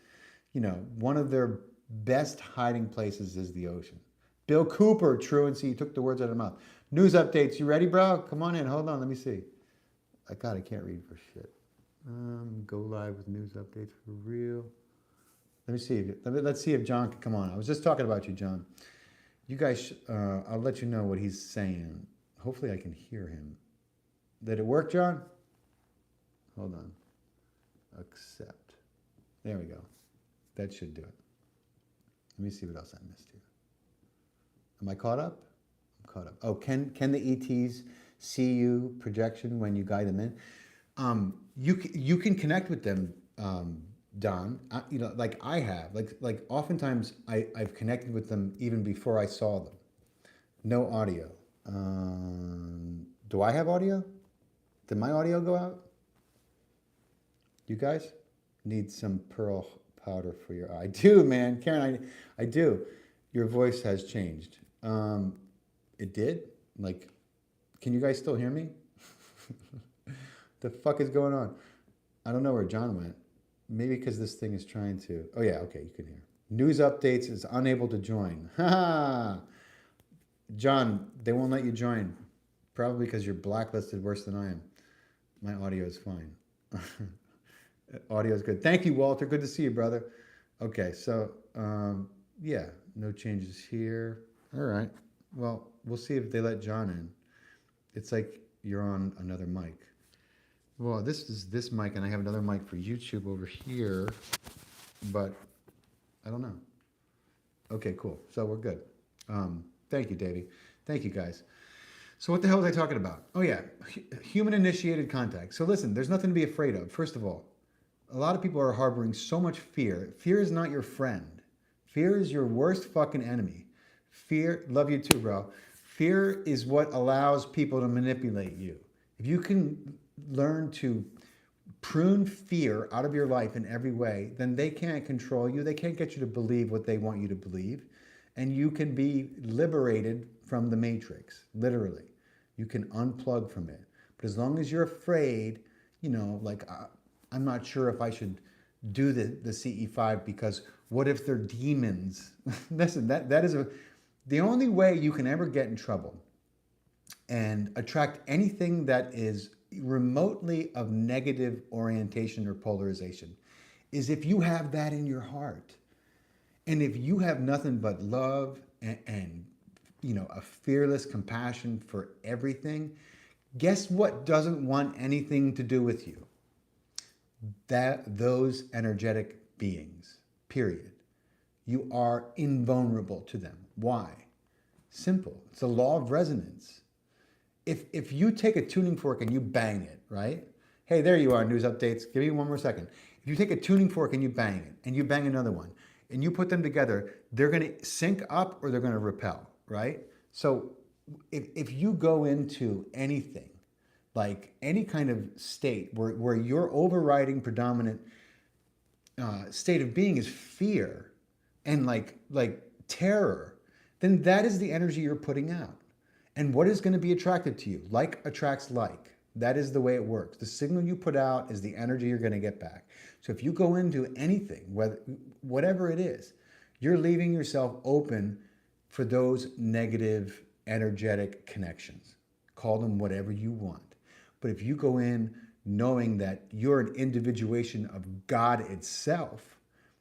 [SPEAKER 1] One of their best hiding places is the ocean. Bill Cooper, truancy. You took the words out of my mouth. News updates. You ready, bro? Come on in. Hold on. Let me see. I can't read for shit. Go live with news updates for real. Let me see. Let's see if John can come on. I was just talking about you, John. You guys, I'll let you know what he's saying. Hopefully I can hear him. Did it work, John? Hold on. Accept. There we go. That should do it. Let me see what else I missed here. Am I caught up? caught up. Oh, can the ETs see you projection when you guide them in? You can connect with them, Don. You know, like I have. Like oftentimes I've connected with them even before I saw them. No audio. Do I have audio? Did my audio go out? You guys need some pearl powder for your eye. I do, man. Karen, I do. Your voice has changed. It did? Like, can you guys still hear me? The fuck is going on? I don't know where John went. Maybe because this thing is trying to... Oh, yeah, okay, you can hear. News updates is unable to join. Ha John, they won't let you join. Probably because you're blacklisted worse than I am. My audio is fine. Audio is good. Thank you, Walter. Good to see you, brother. Okay, so, yeah, no changes here. All right. Well, we'll see if they let John in. It's like you're on another mic. Well, this is this mic, and I have another mic for YouTube over here, but I don't know. Okay, cool. So we're good. Thank you, Davey. Thank you, guys. So what the hell was I talking about? Oh, yeah, human-initiated contact. So listen, there's nothing to be afraid of. First of all, a lot of people are harboring so much fear. Fear is not your friend. Fear is your worst fucking enemy. Fear, love you too, bro. Fear is what allows people to manipulate you. If you can learn to prune fear out of your life in every way, then they can't control you. They can't get you to believe what they want you to believe. And you can be liberated from the matrix, literally. You can unplug from it. But as long as you're afraid, you know, like, I'm not sure if I should do the CE5 because what if they're demons? Listen, that is the only way you can ever get in trouble and attract anything that is remotely of negative orientation or polarization is if you have that in your heart. And if you have nothing but love and you know, a fearless compassion for everything, guess what doesn't want anything to do with you? Those energetic beings, period. You are invulnerable to them. Why? Simple. It's the law of resonance. If you take a tuning fork and you bang it, right? Hey, there you are, news updates. Give me one more second. If you take a tuning fork and you bang it, and you bang another one, and you put them together, they're going to sync up or they're going to repel, right? So if you go into anything, like any kind of state where your overriding predominant state of being is fear and like terror, then that is the energy you're putting out. And what is going to be attracted to you? Like attracts like. That is the way it works. The signal you put out is the energy you're going to get back. So if you go into anything, whatever it is, you're leaving yourself open for those negative energetic connections. Call them whatever you want. But if you go in knowing that you're an individuation of God itself,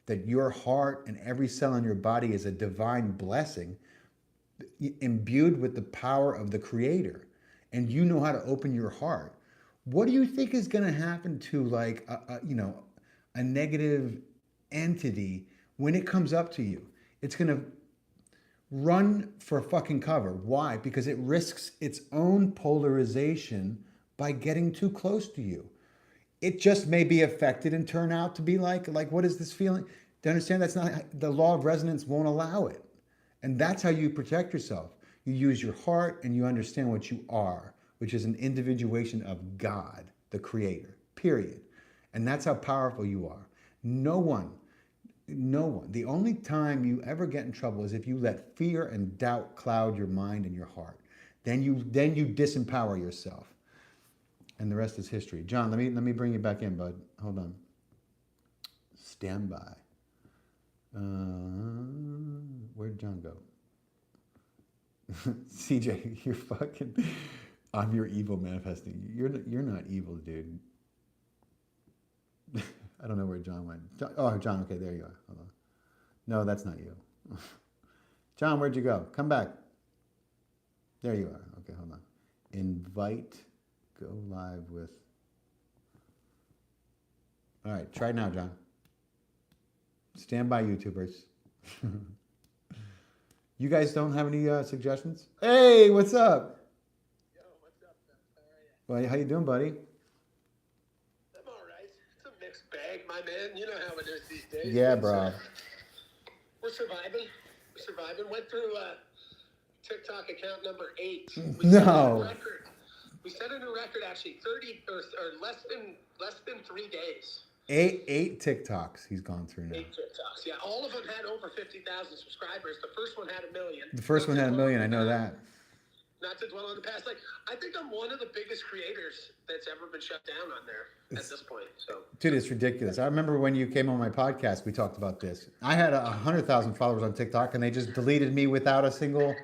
[SPEAKER 1] that your heart and every cell in your body is a divine blessing, imbued with the power of the Creator, and you know how to open your heart, what do you think is going to happen to like a negative entity when it comes up to you? It's going to run for fucking cover. Why? Because it risks its own polarization by getting too close to you. It just may be affected and turn out to be like what is this feeling? Do you understand? That's not, the law of resonance won't allow it. And that's how you protect yourself. You use your heart and you understand what you are, which is an individuation of God, the Creator, period. And that's how powerful you are. No one. The only time you ever get in trouble is if you let fear and doubt cloud your mind and your heart. Then you disempower yourself. And the rest is history. John, let me bring you back in, bud. Hold on. Stand by. Where'd John go? CJ, you're fucking... I'm your evil manifesting. You're not evil, dude. I don't know where John went. John, okay, there you are. Hold on. No, that's not you. John, where'd you go? Come back. There you are. Okay, hold on. Invite, go live with... All right, try now, John. Stand by, YouTubers. You guys don't have any suggestions? Hey, what's up?
[SPEAKER 2] Yo, what's up, man? How are you?
[SPEAKER 1] Well, how you doing, buddy?
[SPEAKER 2] I'm all right. It's a mixed bag, my man. You know how it is these days,
[SPEAKER 1] Yeah,
[SPEAKER 2] but
[SPEAKER 1] bro.
[SPEAKER 2] we're surviving. We're surviving. Went through TikTok account number 8. We set a new
[SPEAKER 1] No.
[SPEAKER 2] record. We set a new record actually, 30 or less than 3 days.
[SPEAKER 1] Eight TikToks he's gone through now.
[SPEAKER 2] 8 TikToks. Yeah, all of them had over 50,000 subscribers. The first one had 1 million.
[SPEAKER 1] The first one had 1 million. I know that.
[SPEAKER 2] Not to dwell on the past. Like, I think I'm one of the biggest creators that's ever been shut down on there at this point. So,
[SPEAKER 1] Dude, it's ridiculous. I remember when you came on my podcast, we talked about this. I had 100,000 followers on TikTok, and they just deleted me without a single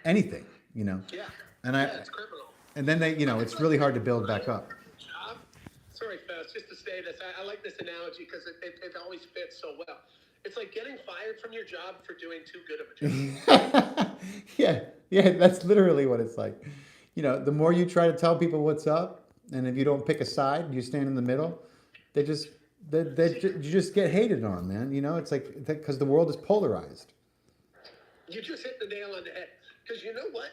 [SPEAKER 1] anything, you know.
[SPEAKER 2] yeah.
[SPEAKER 1] And
[SPEAKER 2] Yeah, it's criminal.
[SPEAKER 1] and then they, it's really hard to build back up.
[SPEAKER 2] Job. Sorry, Faust, just to say this. I like this analogy because it always fits so well. It's like getting fired from your job for doing too good of a job.
[SPEAKER 1] Yeah, that's literally what it's like. The more you try to tell people what's up, and if you don't pick a side, you stand in the middle, you just get hated on, man. It's like because the world is polarized.
[SPEAKER 2] You just hit the nail on the head. Because you know what?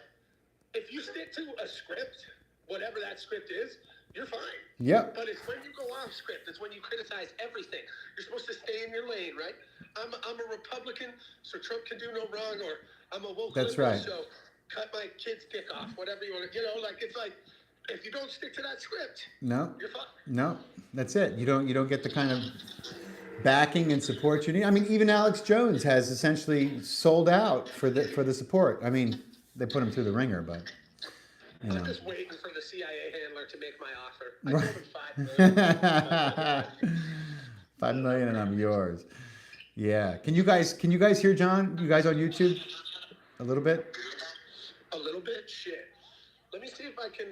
[SPEAKER 2] If you stick to a script, whatever that script is, you're fine.
[SPEAKER 1] Yep.
[SPEAKER 2] But it's when you go off script. It's when you criticize everything. You're supposed to stay in your lane, right? I'm a Republican, so Trump can do no wrong, or I'm a woke
[SPEAKER 1] That's
[SPEAKER 2] liberal,
[SPEAKER 1] right.
[SPEAKER 2] so cut my kid's dick off, whatever you want to, it's like, if you don't stick to that script,
[SPEAKER 1] No.
[SPEAKER 2] you're fine.
[SPEAKER 1] No. That's it. You don't get the kind of backing and support you need. I mean, even Alex Jones has essentially sold out for the support. I mean, they put him through the ringer, but
[SPEAKER 2] I'm just waiting for the CIA handler to make my offer. I told him $5 million.
[SPEAKER 1] 5 million, and I'm yours. Yeah. Can you guys hear John? You guys on YouTube? A little bit.
[SPEAKER 2] A little bit? Shit. Let me see if I can,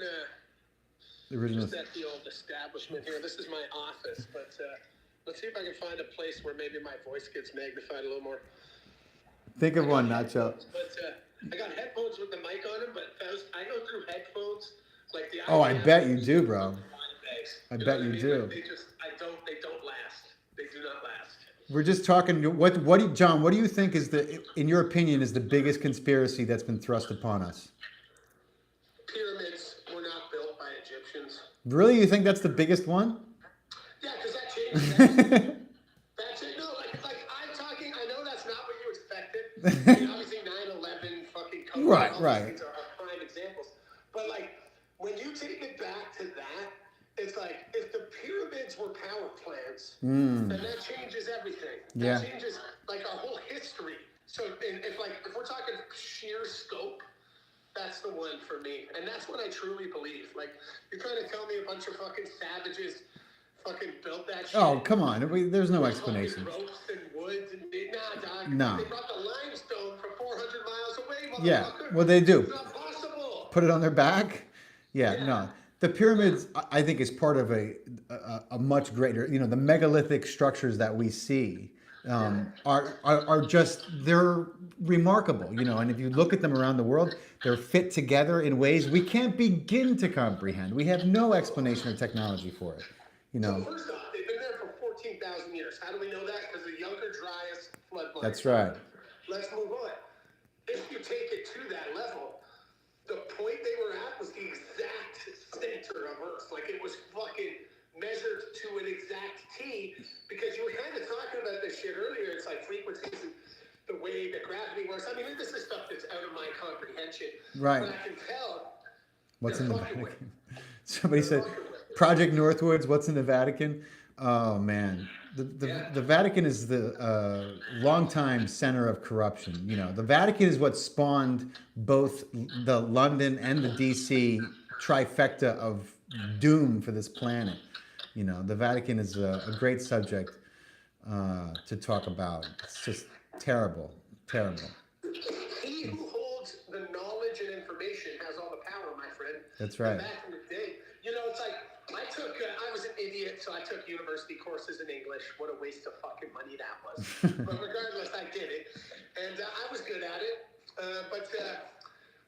[SPEAKER 1] The original.
[SPEAKER 2] just at the old establishment here. This is my office, but let's see if I can find a place where maybe my voice gets magnified a little more.
[SPEAKER 1] Think of one, Nacho.
[SPEAKER 2] But I got headphones with the mic on them, but Faust, I go through headphones like the.
[SPEAKER 1] Oh, I bet you do, bro.
[SPEAKER 2] Bags.
[SPEAKER 1] I
[SPEAKER 2] know
[SPEAKER 1] bet
[SPEAKER 2] what
[SPEAKER 1] you
[SPEAKER 2] mean?
[SPEAKER 1] do.
[SPEAKER 2] Like they don't last. They do not last.
[SPEAKER 1] We're just talking. John? What do you think is in your opinion, is the biggest conspiracy that's been thrust upon us?
[SPEAKER 2] Pyramids were not built by Egyptians.
[SPEAKER 1] Really, you think that's the biggest one?
[SPEAKER 2] Yeah, because that changes everything. That's it. No, like I'm talking. I know that's not what you expected. I mean, obviously, 9/11, fucking COVID,
[SPEAKER 1] Right,
[SPEAKER 2] all
[SPEAKER 1] right.
[SPEAKER 2] these things are prime examples. But like when you take it back to that, it's like if the pyramids were power plants, then that changes everything.
[SPEAKER 1] Yeah.
[SPEAKER 2] That changes like our whole history. So if we're talking sheer scope, that's the one for me, and that's what I truly believe. Like you're trying to tell me a bunch of fucking savages fucking built that shit.
[SPEAKER 1] Oh, come on. There's no
[SPEAKER 2] With
[SPEAKER 1] explanation.
[SPEAKER 2] fucking ropes and woods and nah, dog.
[SPEAKER 1] No.
[SPEAKER 2] They brought the limestone from 400 miles away,
[SPEAKER 1] Yeah.
[SPEAKER 2] motherfucker.
[SPEAKER 1] Well, they do.
[SPEAKER 2] It's not possible.
[SPEAKER 1] Put it on their back. Yeah.
[SPEAKER 2] Yeah.
[SPEAKER 1] No. The pyramids, I think, is part of a much greater. The megalithic structures that we see are just they're remarkable. And if you look at them around the world, they're fit together in ways we can't begin to comprehend. We have no explanation or technology for it.
[SPEAKER 2] So first off, they've been there for 14,000 years. How do we know that? Because the Younger Dryas floodplain.
[SPEAKER 1] That's right.
[SPEAKER 2] Let's move on. If you take it to that level, the point they were at was the exact center of Earth. Like it was fucking measured to an exact T. Because you were kind of talking about this shit earlier. It's like frequencies and the way that gravity works. I mean, this is stuff that's out of my comprehension.
[SPEAKER 1] Right.
[SPEAKER 2] But I can tell.
[SPEAKER 1] What's in the
[SPEAKER 2] fucking with
[SPEAKER 1] Vatican? Somebody said Project Northwoods. What's in the Vatican? Oh man, the Vatican is the longtime center of corruption. The Vatican is what spawned both the London and the DC trifecta of doom for this planet. The Vatican is a great subject to talk about. It's just terrible, terrible.
[SPEAKER 2] He who holds the knowledge and information has all the power, my friend.
[SPEAKER 1] That's right.
[SPEAKER 2] And back in the day, it's like I was an idiot, so I took university courses in English. What a waste of fucking money that was. But regardless, I did it, and I was good at it. But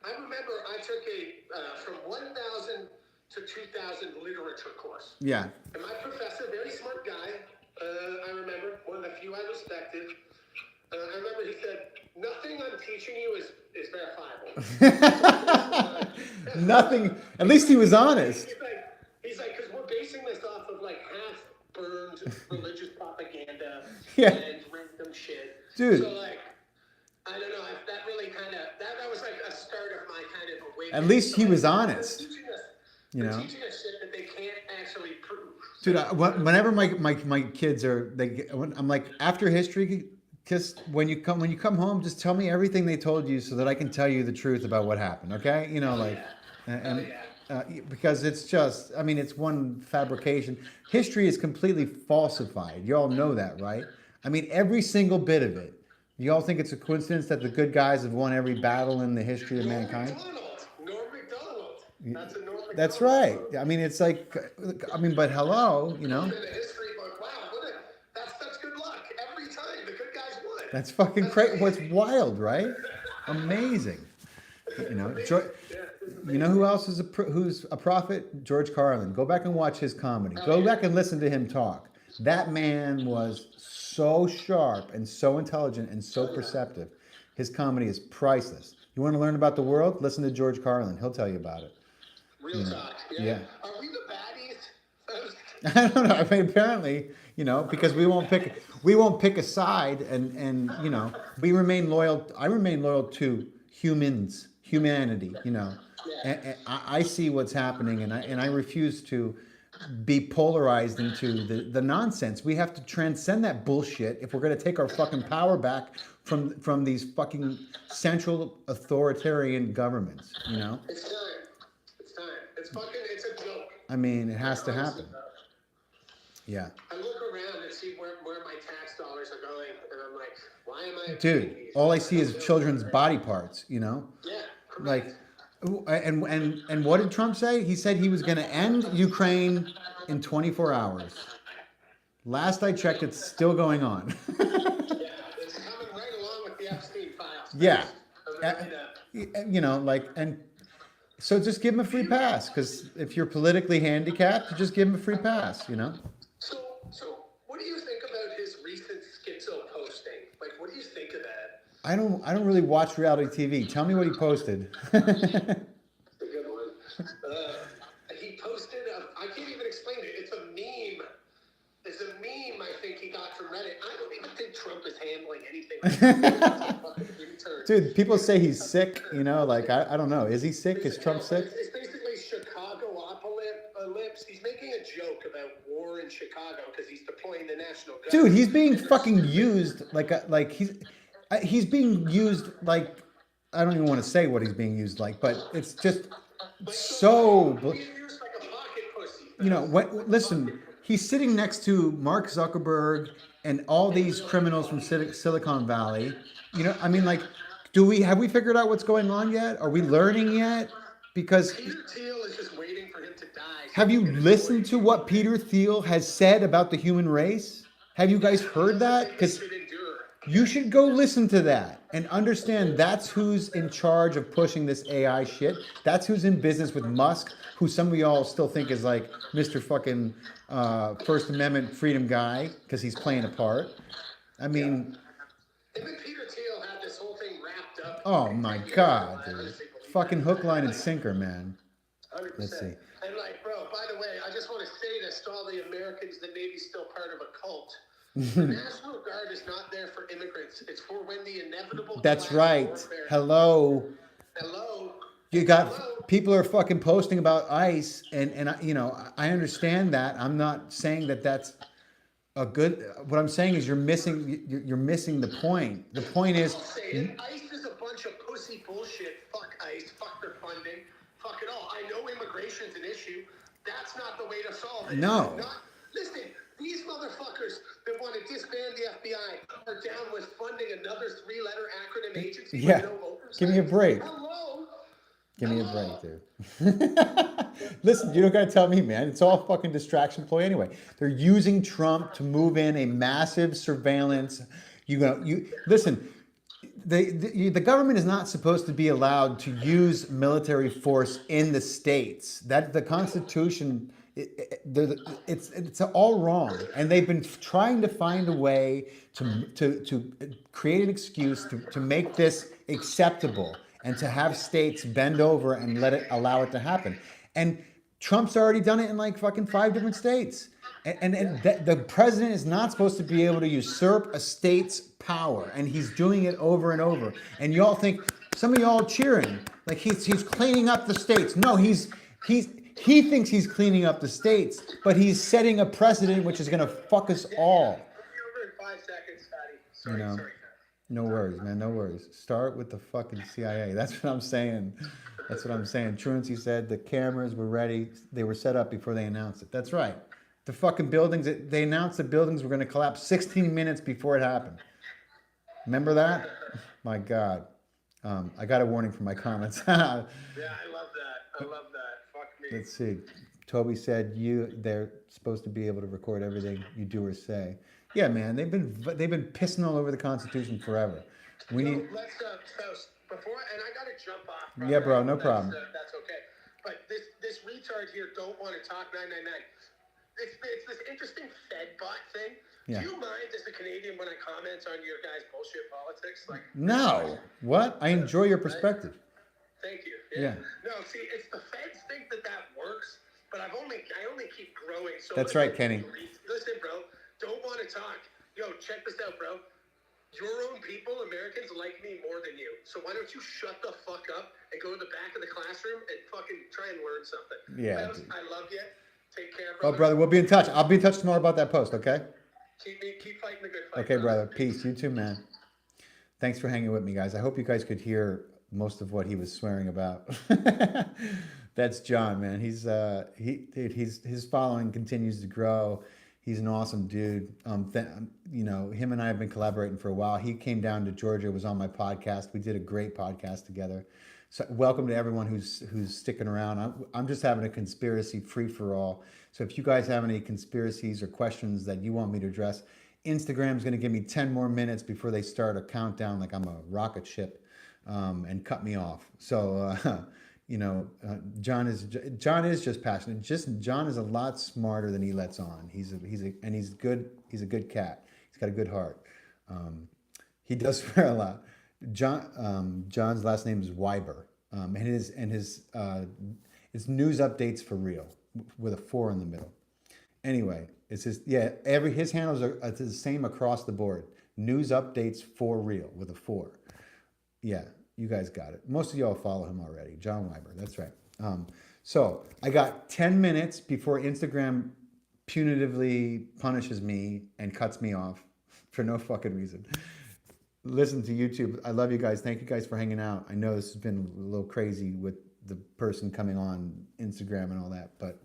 [SPEAKER 2] I remember I took from 1,000 to 2,000 literature course.
[SPEAKER 1] Yeah.
[SPEAKER 2] And my professor, very smart guy, I remember, one of the few I respected. I remember he said, nothing I'm teaching you is verifiable.
[SPEAKER 1] Nothing. At least he was honest.
[SPEAKER 2] He's like, because we're basing this off of like half burned religious propaganda
[SPEAKER 1] Yeah.
[SPEAKER 2] and random shit.
[SPEAKER 1] Dude.
[SPEAKER 2] So like, I don't know. That really kind of that was like a start of my kind of awakening.
[SPEAKER 1] At least he was honest.
[SPEAKER 2] They're teaching us shit that they can't actually prove.
[SPEAKER 1] Dude, whenever my kids are, I'm like, after history, just when you come home, just tell me everything they told you so that I can tell you the truth about what happened. Okay, you know, like, because it's just, I mean, it's one fabrication. History is completely falsified. You all know that, right? I mean, every single bit of it. You all think it's a coincidence that the good guys have won every battle in the history of mankind?
[SPEAKER 2] Norm Macdonald. That's a Norm Macdonald.
[SPEAKER 1] That's right. I mean, it's like, but hello, you know.
[SPEAKER 2] In the history book, wow, that's good luck every time. The good guys won.
[SPEAKER 1] That's fucking crazy. What's wild, right? Amazing. You know, you know who else is who's a prophet? George Carlin. Go back and watch his comedy. Go back and listen to him talk. That man was so sharp and so intelligent and so perceptive. His comedy is priceless. You want to learn about the world? Listen to George Carlin. He'll tell you about it.
[SPEAKER 2] Real talk. Yeah. Are we the baddies?
[SPEAKER 1] I don't know. I mean, apparently, you know, because we won't pick a side, and you know, we remain loyal. I remain loyal to humanity. You know, and I see what's happening, and I refuse to be polarized into the nonsense. We have to transcend that bullshit if we're going to take our fucking power back from these fucking central authoritarian governments. You know.
[SPEAKER 2] It's time. It's a joke.
[SPEAKER 1] I mean, it has to happen. Yeah.
[SPEAKER 2] I look around and see where my tax dollars are going, and I'm like, why am I?
[SPEAKER 1] Dude, all I see is children's body parts. You know.
[SPEAKER 2] Yeah.
[SPEAKER 1] Like, and what did Trump say? He said he was going to end Ukraine in 24 hours. Last I checked, it's still going on.
[SPEAKER 2] Yeah, it's coming right along with the Epstein files.
[SPEAKER 1] Yeah. You know, like, and so just give him a free pass, because if you're politically handicapped, you just give him a free pass, you know?
[SPEAKER 2] So what do you think about his recent schizo posting? Like, what do you think of that?
[SPEAKER 1] I don't really watch reality TV. Tell me what he posted.
[SPEAKER 2] A good one. He posted, I can't even explain it. It's a meme. It's a meme I think he got from Reddit. I don't even think Trump is handling anything.
[SPEAKER 1] Dude, people say he's sick, you know, like, I don't know. Is he sick? Is Trump sick?
[SPEAKER 2] It's basically Chicago-apocalypse. He's making a joke about war in Chicago because he's deploying the National Guard.
[SPEAKER 1] Dude, he's being fucking used like he's being used like, I don't even want to say what he's being used like, but it's just so.
[SPEAKER 2] He's used like a pocket pussy.
[SPEAKER 1] You know, listen, he's sitting next to Mark Zuckerberg and all these criminals from Silicon Valley. You know, I mean, like, have we figured out what's going on yet? Are we learning yet? Because
[SPEAKER 2] Peter Thiel is just waiting for him to die.
[SPEAKER 1] Have you listened to what Peter Thiel has said about the human race? Have you guys heard that? Because you should go listen to that and understand that's who's in charge of pushing this AI shit. That's who's in business with Musk, who some of y'all still think is like Mr. fucking First Amendment freedom guy because he's playing a part. I mean,
[SPEAKER 2] Him and Peter Thiel had this whole thing wrapped up.
[SPEAKER 1] Oh my God, dude. Fucking hook, line, and sinker, man.
[SPEAKER 2] 100%.
[SPEAKER 1] Let's see.
[SPEAKER 2] And like, bro, by the way, I just want to say this to all the Americans that may be still part of a cult. The National Guard is not there for immigrants. It's for when the inevitable.
[SPEAKER 1] That's right. Hello. You got people are fucking posting about ICE, and you know, I understand that. I'm not saying that that's a good. What I'm saying is you're missing the point. The point is,
[SPEAKER 2] ICE is a bunch of pussy bullshit. Fuck ICE. Fuck their funding. Fuck it all. I know immigration's an issue. That's not the way to solve it.
[SPEAKER 1] No.
[SPEAKER 2] Listen, these motherfuckers that want to disband the FBI are down with funding another 3-letter acronym agency.
[SPEAKER 1] Yeah.
[SPEAKER 2] With no oversight.
[SPEAKER 1] Give me a break.
[SPEAKER 2] Hello.
[SPEAKER 1] Give me a break, dude. Listen, you don't got to tell me, man. It's all a fucking distraction ploy anyway. They're using Trump to move in a massive surveillance. Listen. The government is not supposed to be allowed to use military force in the states. That the Constitution It's all wrong, and they've been trying to find a way to create an excuse to make this acceptable and to have states bend over and allow it to happen. And Trump's already done it in like fucking 5 different states. The president is not supposed to be able to usurp a state's power, and he's doing it over and over. And y'all think some of y'all cheering like he's cleaning up the states. No, he thinks he's cleaning up the states, but he's setting a precedent which is going to fuck us all.
[SPEAKER 2] We'll be over in 5 seconds, Fatty.
[SPEAKER 1] You know,
[SPEAKER 2] Sorry.
[SPEAKER 1] no worries, man. No worries. Start with the fucking CIA. That's what I'm saying. That's what I'm saying. Truancy said the cameras were ready. They were set up before they announced it. That's right. The fucking buildings, they announced the buildings were going to collapse 16 minutes before it happened. Remember that? My God. I got a warning for my comments.
[SPEAKER 2] Yeah, I love that. Fuck me.
[SPEAKER 1] Let's see. Toby said they're supposed to be able to record everything you do or say. Yeah, man, they've been pissing all over the Constitution forever. We need.
[SPEAKER 2] Let's before, and I gotta jump off.
[SPEAKER 1] Brother. Yeah, bro, no problem.
[SPEAKER 2] That's okay. But this retard here don't want to talk 999. It's this interesting Fed bot thing. Yeah. Do you mind as a Canadian when I comment on your guys' bullshit politics? Like
[SPEAKER 1] no. What? I enjoy your perspective.
[SPEAKER 2] Thank you.
[SPEAKER 1] Yeah.
[SPEAKER 2] No, see, it's the Feds think that works, but I only keep growing. So
[SPEAKER 1] that's right, Kenny.
[SPEAKER 2] Listen, bro, don't want to talk. Yo, check this out, bro. Your own people, Americans, like me more than you. So why don't you shut the fuck up and go to the back of the classroom and fucking try and learn something?
[SPEAKER 1] Yeah.
[SPEAKER 2] I love you. Take care, brother.
[SPEAKER 1] Oh, brother, we'll be in touch. I'll be in touch tomorrow about that post, okay?
[SPEAKER 2] Keep fighting the good fight.
[SPEAKER 1] Okay, brother. Peace. You too, man. Thanks for hanging with me, guys. I hope you guys could hear most of what he was swearing about. That's John, man. He's his following continues to grow. He's an awesome dude. You know, him and I have been collaborating for a while. He came down to Georgia, was on my podcast. We did a great podcast together. So welcome to everyone who's sticking around. I'm just having a conspiracy free-for-all. So if you guys have any conspiracies or questions that you want me to address, Instagram's going to give me 10 more minutes before they start a countdown like I'm a rocket ship and cut me off. So, you know, John is just passionate. John is a lot smarter than he lets on. He's good. He's a good cat. He's got a good heart. He does swear a lot. John's last name is Weiber, and his news updates for real with a 4 in the middle. Anyway, it's his handles are the same across the board. News updates for real with a 4. Yeah, you guys got it. Most of y'all follow him already. John Weiber, that's right. So I got 10 minutes before Instagram punitively punishes me and cuts me off for no fucking reason. Listen to YouTube. I love you guys. Thank you guys for hanging out. I know this has been a little crazy with the person coming on Instagram and all that, but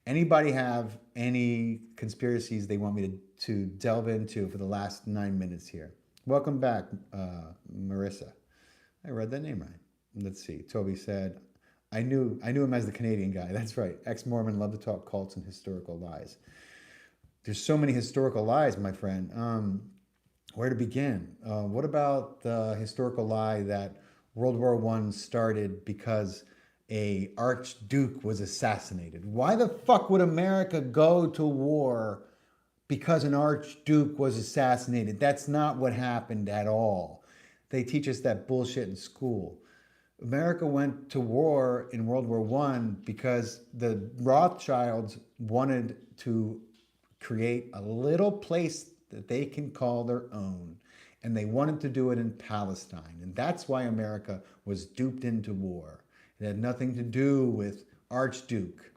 [SPEAKER 1] anybody have any conspiracies they want me to delve into for the last 9 minutes here? Welcome back, Marissa. I read that name right. Let's see. Toby said, I knew him as the Canadian guy. That's right. Ex-Mormon, love to talk cults and historical lies. There's so many historical lies, my friend. Where to begin? What about the historical lie that World War I started because a archduke was assassinated? Why the fuck would America go to war because an archduke was assassinated? That's not what happened at all. They teach us that bullshit in school. America went to war in World War I because the Rothschilds wanted to create a little place that they can call their own. And they wanted to do it in Palestine. And that's why America was duped into war. It had nothing to do with Archduke,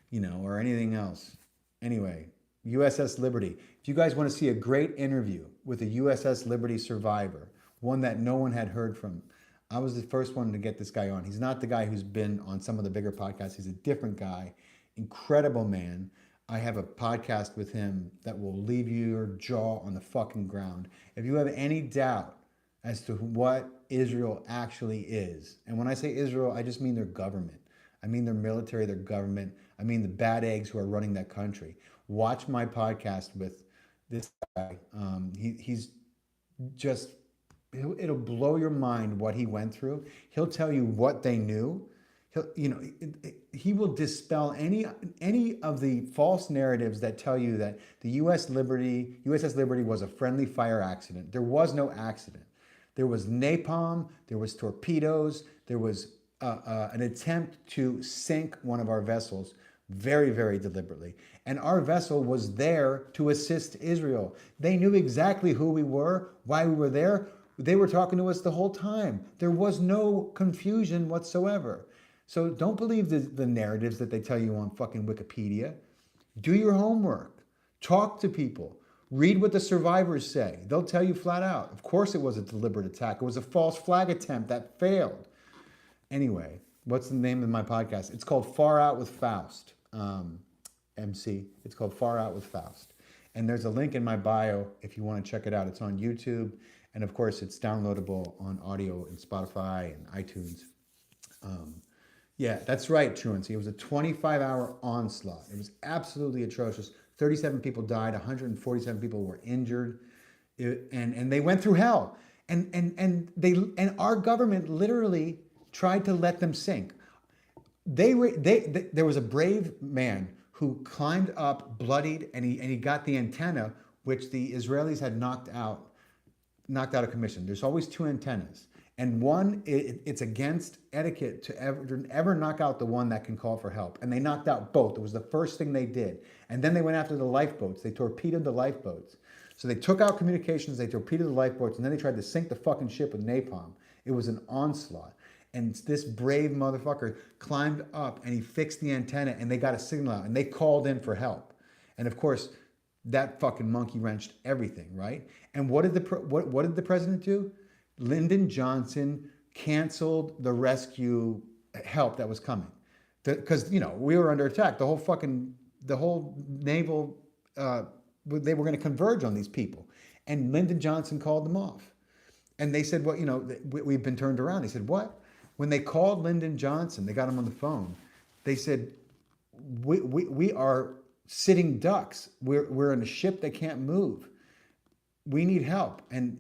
[SPEAKER 1] you know, or anything else. Anyway, USS Liberty. If you guys want to see a great interview with a USS Liberty survivor, one that no one had heard from, I was the first one to get this guy on. He's not the guy who's been on some of the bigger podcasts. He's a different guy. Incredible man. I have a podcast with him that will leave your jaw on the fucking ground. If you have any doubt as to what Israel actually is, and when I say Israel, I just mean their government. I mean their military, their government. I mean the bad eggs who are running that country. Watch my podcast with this guy. He's just, it'll blow your mind what he went through. He'll tell you what they knew. he will dispel any of the false narratives that tell you that the USS Liberty was a friendly fire accident. There was no accident. There was napalm. There was torpedoes. There was an attempt to sink one of our vessels very, very deliberately. And our vessel was there to assist Israel. They knew exactly who we were, why we were there. They were talking to us the whole time. There was no confusion whatsoever. So don't believe the narratives that they tell you on fucking Wikipedia. Do your homework. Talk to people. Read what the survivors say. They'll tell you flat out. Of course it was a deliberate attack. It was a false flag attempt that failed. Anyway, what's the name of my podcast? It's called Far Out with FAUST. MC. It's called Far Out with FAUST. And there's a link in my bio if you want to check it out. It's on YouTube. And of course, it's downloadable on audio in Spotify and iTunes. Yeah, that's right, Truancy. It was a 25-hour onslaught. It was absolutely atrocious. 37 people died. 147 people were injured. And they went through hell. And our government literally tried to let them sink. There was a brave man who climbed up, bloodied, and he got the antenna, which the Israelis had knocked out of commission. There's always two antennas. And one, it's against etiquette to ever knock out the one that can call for help. And they knocked out both. It was the first thing they did. And then they went after the lifeboats. They torpedoed the lifeboats. So they took out communications, they torpedoed the lifeboats, and then they tried to sink the fucking ship with napalm. It was an onslaught. And this brave motherfucker climbed up and he fixed the antenna and they got a signal out and they called in for help. And of course, that fucking monkey wrenched everything, right? And what did the president do? Lyndon Johnson canceled the rescue help that was coming. Because, we were under attack. The whole naval, they were going to converge on these people. And Lyndon Johnson called them off. And they said, well, we've been turned around. They said, what? When they called Lyndon Johnson, they got him on the phone. They said, we are sitting ducks. We're in a ship that can't move. We need help. And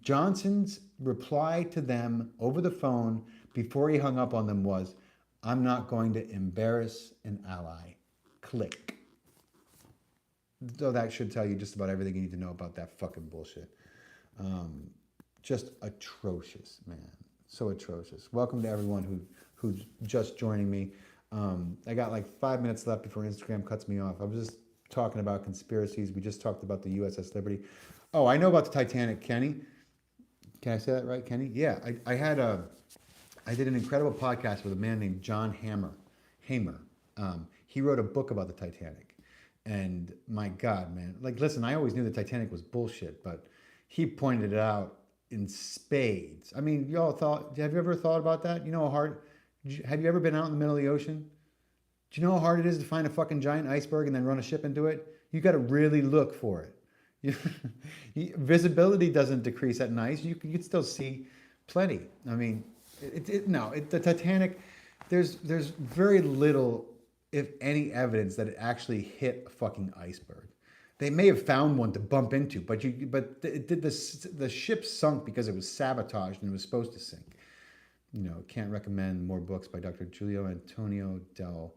[SPEAKER 1] Johnson's reply to them over the phone before he hung up on them was, I'm not going to embarrass an ally. Click. So that should tell you just about everything you need to know about that fucking bullshit. Just atrocious, man. So atrocious. Welcome to everyone who's just joining me. I got like 5 minutes left before Instagram cuts me off. I was just talking about conspiracies. We just talked about the USS Liberty. Oh, I know about the Titanic, Kenny. Can I say that right, Kenny? Yeah, I did an incredible podcast with a man named John Hamer. He wrote a book about the Titanic. And my God, man. Like, listen, I always knew the Titanic was bullshit, but he pointed it out in spades. I mean, have you ever thought about that? You know how hard, have you ever been out in the middle of the ocean? Do you know how hard it is to find a fucking giant iceberg and then run a ship into it? You got to really look for it. Visibility doesn't decrease at night. You can still see plenty. I mean, the Titanic, there's very little, if any, evidence that it actually hit a fucking iceberg. They may have found one to bump into, but the ship sunk because it was sabotaged and it was supposed to sink. Can't recommend more books by Dr. Giulio Antonio del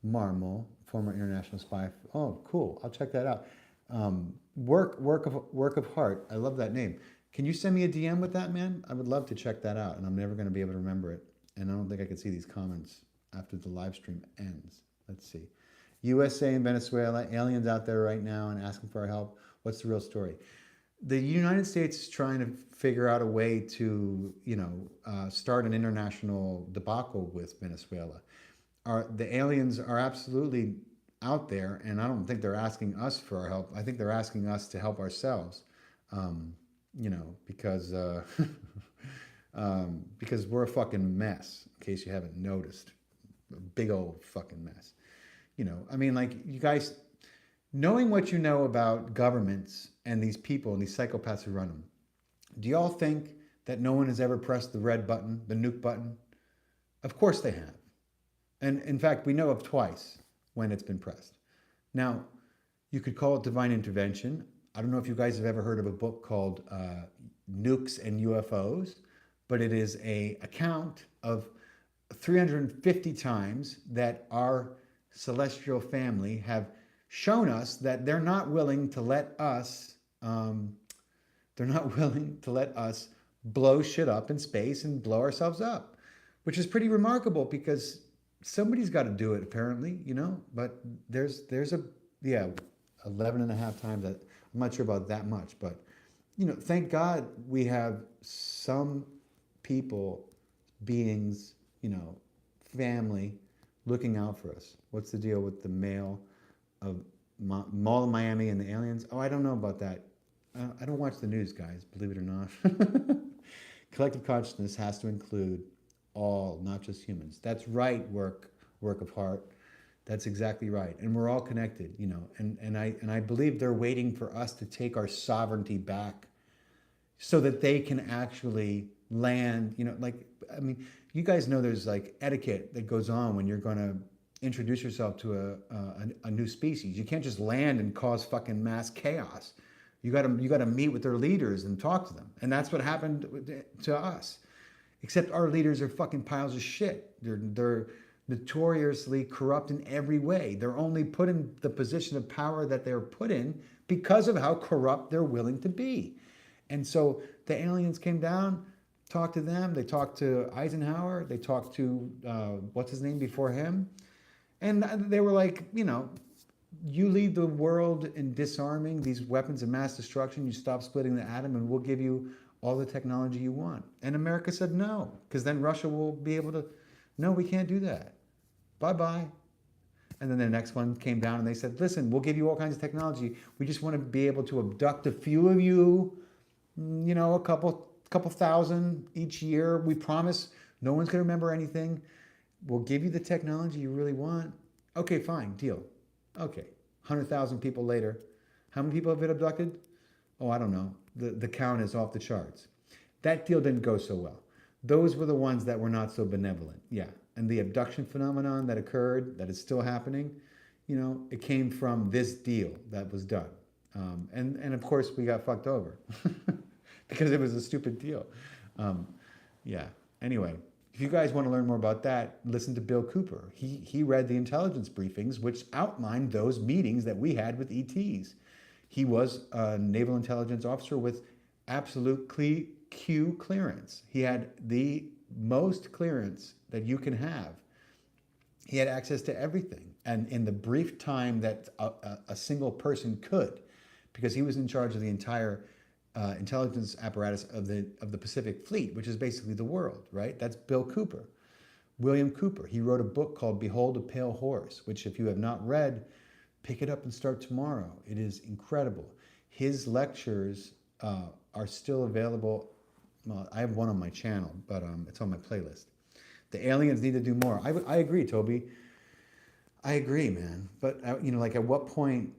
[SPEAKER 1] Marmo, former international spy. Oh, cool! I'll check that out. Work of Heart. I love that name. Can you send me a DM with that, man? I would love to check that out, and I'm never going to be able to remember it. And I don't think I can see these comments after the live stream ends. Let's see. USA and Venezuela, aliens out there right now and asking for our help. What's the real story? The United States is trying to figure out a way to, start an international debacle with Venezuela. The aliens are absolutely out there, and I don't think they're asking us for our help. I think they're asking us to help ourselves, because we're a fucking mess, in case you haven't noticed. A big old fucking mess. You guys, knowing what you know about governments and these people and these psychopaths who run them, do y'all think that no one has ever pressed the red button, the nuke button? Of course they have. And in fact, we know of twice when it's been pressed. Now, you could call it divine intervention. I don't know if you guys have ever heard of a book called Nukes and UFOs, but it is an account of 350 times that our celestial family have shown us that they're not willing to let us they're not willing to let us blow shit up in space and blow ourselves up, which is pretty remarkable because somebody's got to do it apparently, you know. But there's a yeah, 11 and a half times that. I'm not sure about that much, but you know, thank God we have some people, beings, you know, family looking out for us. What's the deal with the mall of Miami and the aliens? Oh, I don't know about that. I don't watch the news, guys, believe it or not. Collective consciousness has to include all, not just humans. That's right, work of heart. That's exactly right. And we're all connected, you know. And I believe they're waiting for us to take our sovereignty back so that they can actually land, you know, like, I mean, you guys know there's like etiquette that goes on when you're going to introduce yourself to a new species. You can't just land and cause fucking mass chaos. You got to meet with their leaders and talk to them. And that's what happened to us. Except our leaders are fucking piles of shit. They're notoriously corrupt in every way. They're only put in the position of power that they're put in because of how corrupt they're willing to be. And so the aliens came down, talked to them. They talked to Eisenhower. They talked to, what's his name before him? And they were like, you know, you lead the world in disarming these weapons of mass destruction. You stop splitting the atom and we'll give you all the technology you want. And America said no, because then Russia will be able to, no, we can't do that. Bye-bye. And then the next one came down and they said, listen, we'll give you all kinds of technology. We just want to be able to abduct a few of you, you know, a couple thousand each year. We promise no one's going to remember anything. We'll give you the technology you really want. Okay, fine, deal. Okay, 100,000 people later. How many people have been abducted? Oh, I don't know. The count is off the charts. That deal didn't go so well. Those were the ones that were not so benevolent. Yeah. And the abduction phenomenon that occurred, that is still happening, you know, it came from this deal that was done. And of course, we got fucked over because it was a stupid deal. Yeah. Anyway, if you guys want to learn more about that, listen to Bill Cooper. He read the intelligence briefings, which outlined those meetings that we had with ETs. He was a naval intelligence officer with absolute Q clearance. He had the most clearance that you can have. He had access to everything, and in the brief time that a single person could, because he was in charge of the entire intelligence apparatus of the Pacific Fleet, which is basically the world, right? That's Bill Cooper. William Cooper, he wrote a book called Behold a Pale Horse, which if you have not read, pick it up and start tomorrow. It is incredible. His lectures are still available. Well, I have one on my channel, but it's on my playlist. The aliens need to do more. I agree, Toby. I agree, man. But you know, like, at what point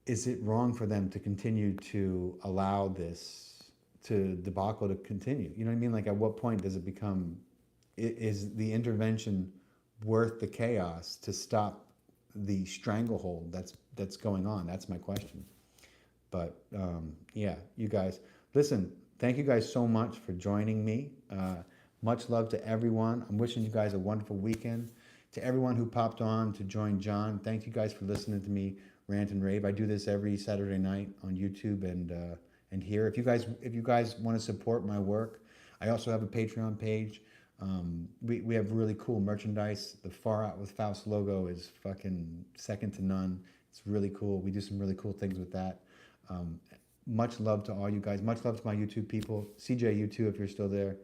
[SPEAKER 1] is it wrong for them to continue to allow this debacle to continue? You know what I mean? Like, at what point does it become? Is the intervention worth the chaos to stop the stranglehold that's going on? That's my question. But yeah, you guys, listen. Thank you guys so much for joining me. Much love to everyone. I'm wishing you guys a wonderful weekend. To everyone who popped on to join John, thank you guys for listening to me rant and rave. I do this every Saturday night on YouTube and here. If you guys want to support my work, I also have a Patreon page. We have really cool merchandise. The Far Out with Faust logo is fucking second to none. It's really cool. We do some really cool things with that. Much love to all you guys. Much love to my YouTube people. CJ, you too, if you're still there.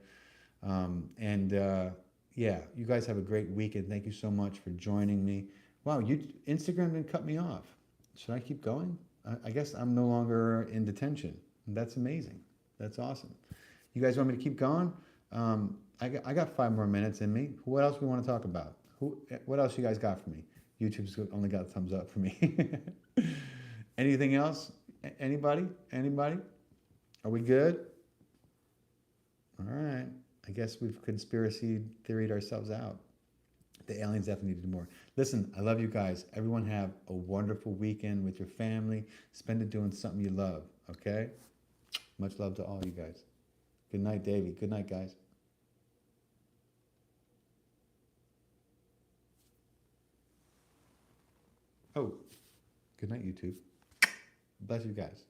[SPEAKER 1] Yeah, you guys have a great weekend. Thank you so much for joining me. Wow, Instagram didn't cut me off. Should I keep going? I guess I'm no longer in detention. That's amazing. That's awesome. You guys want me to keep going? I got 5 more minutes in me. What else we want to talk about? What else you guys got for me? YouTube's only got a thumbs up for me. Anything else? Anybody? Are we good? All right. I guess we've conspiracy theoried ourselves out. The aliens definitely need to do more. Listen, I love you guys. Everyone have a wonderful weekend with your family. Spend it doing something you love, okay? Much love to all you guys. Good night, Davey. Good night, guys. Oh, good night, YouTube. Bless you guys.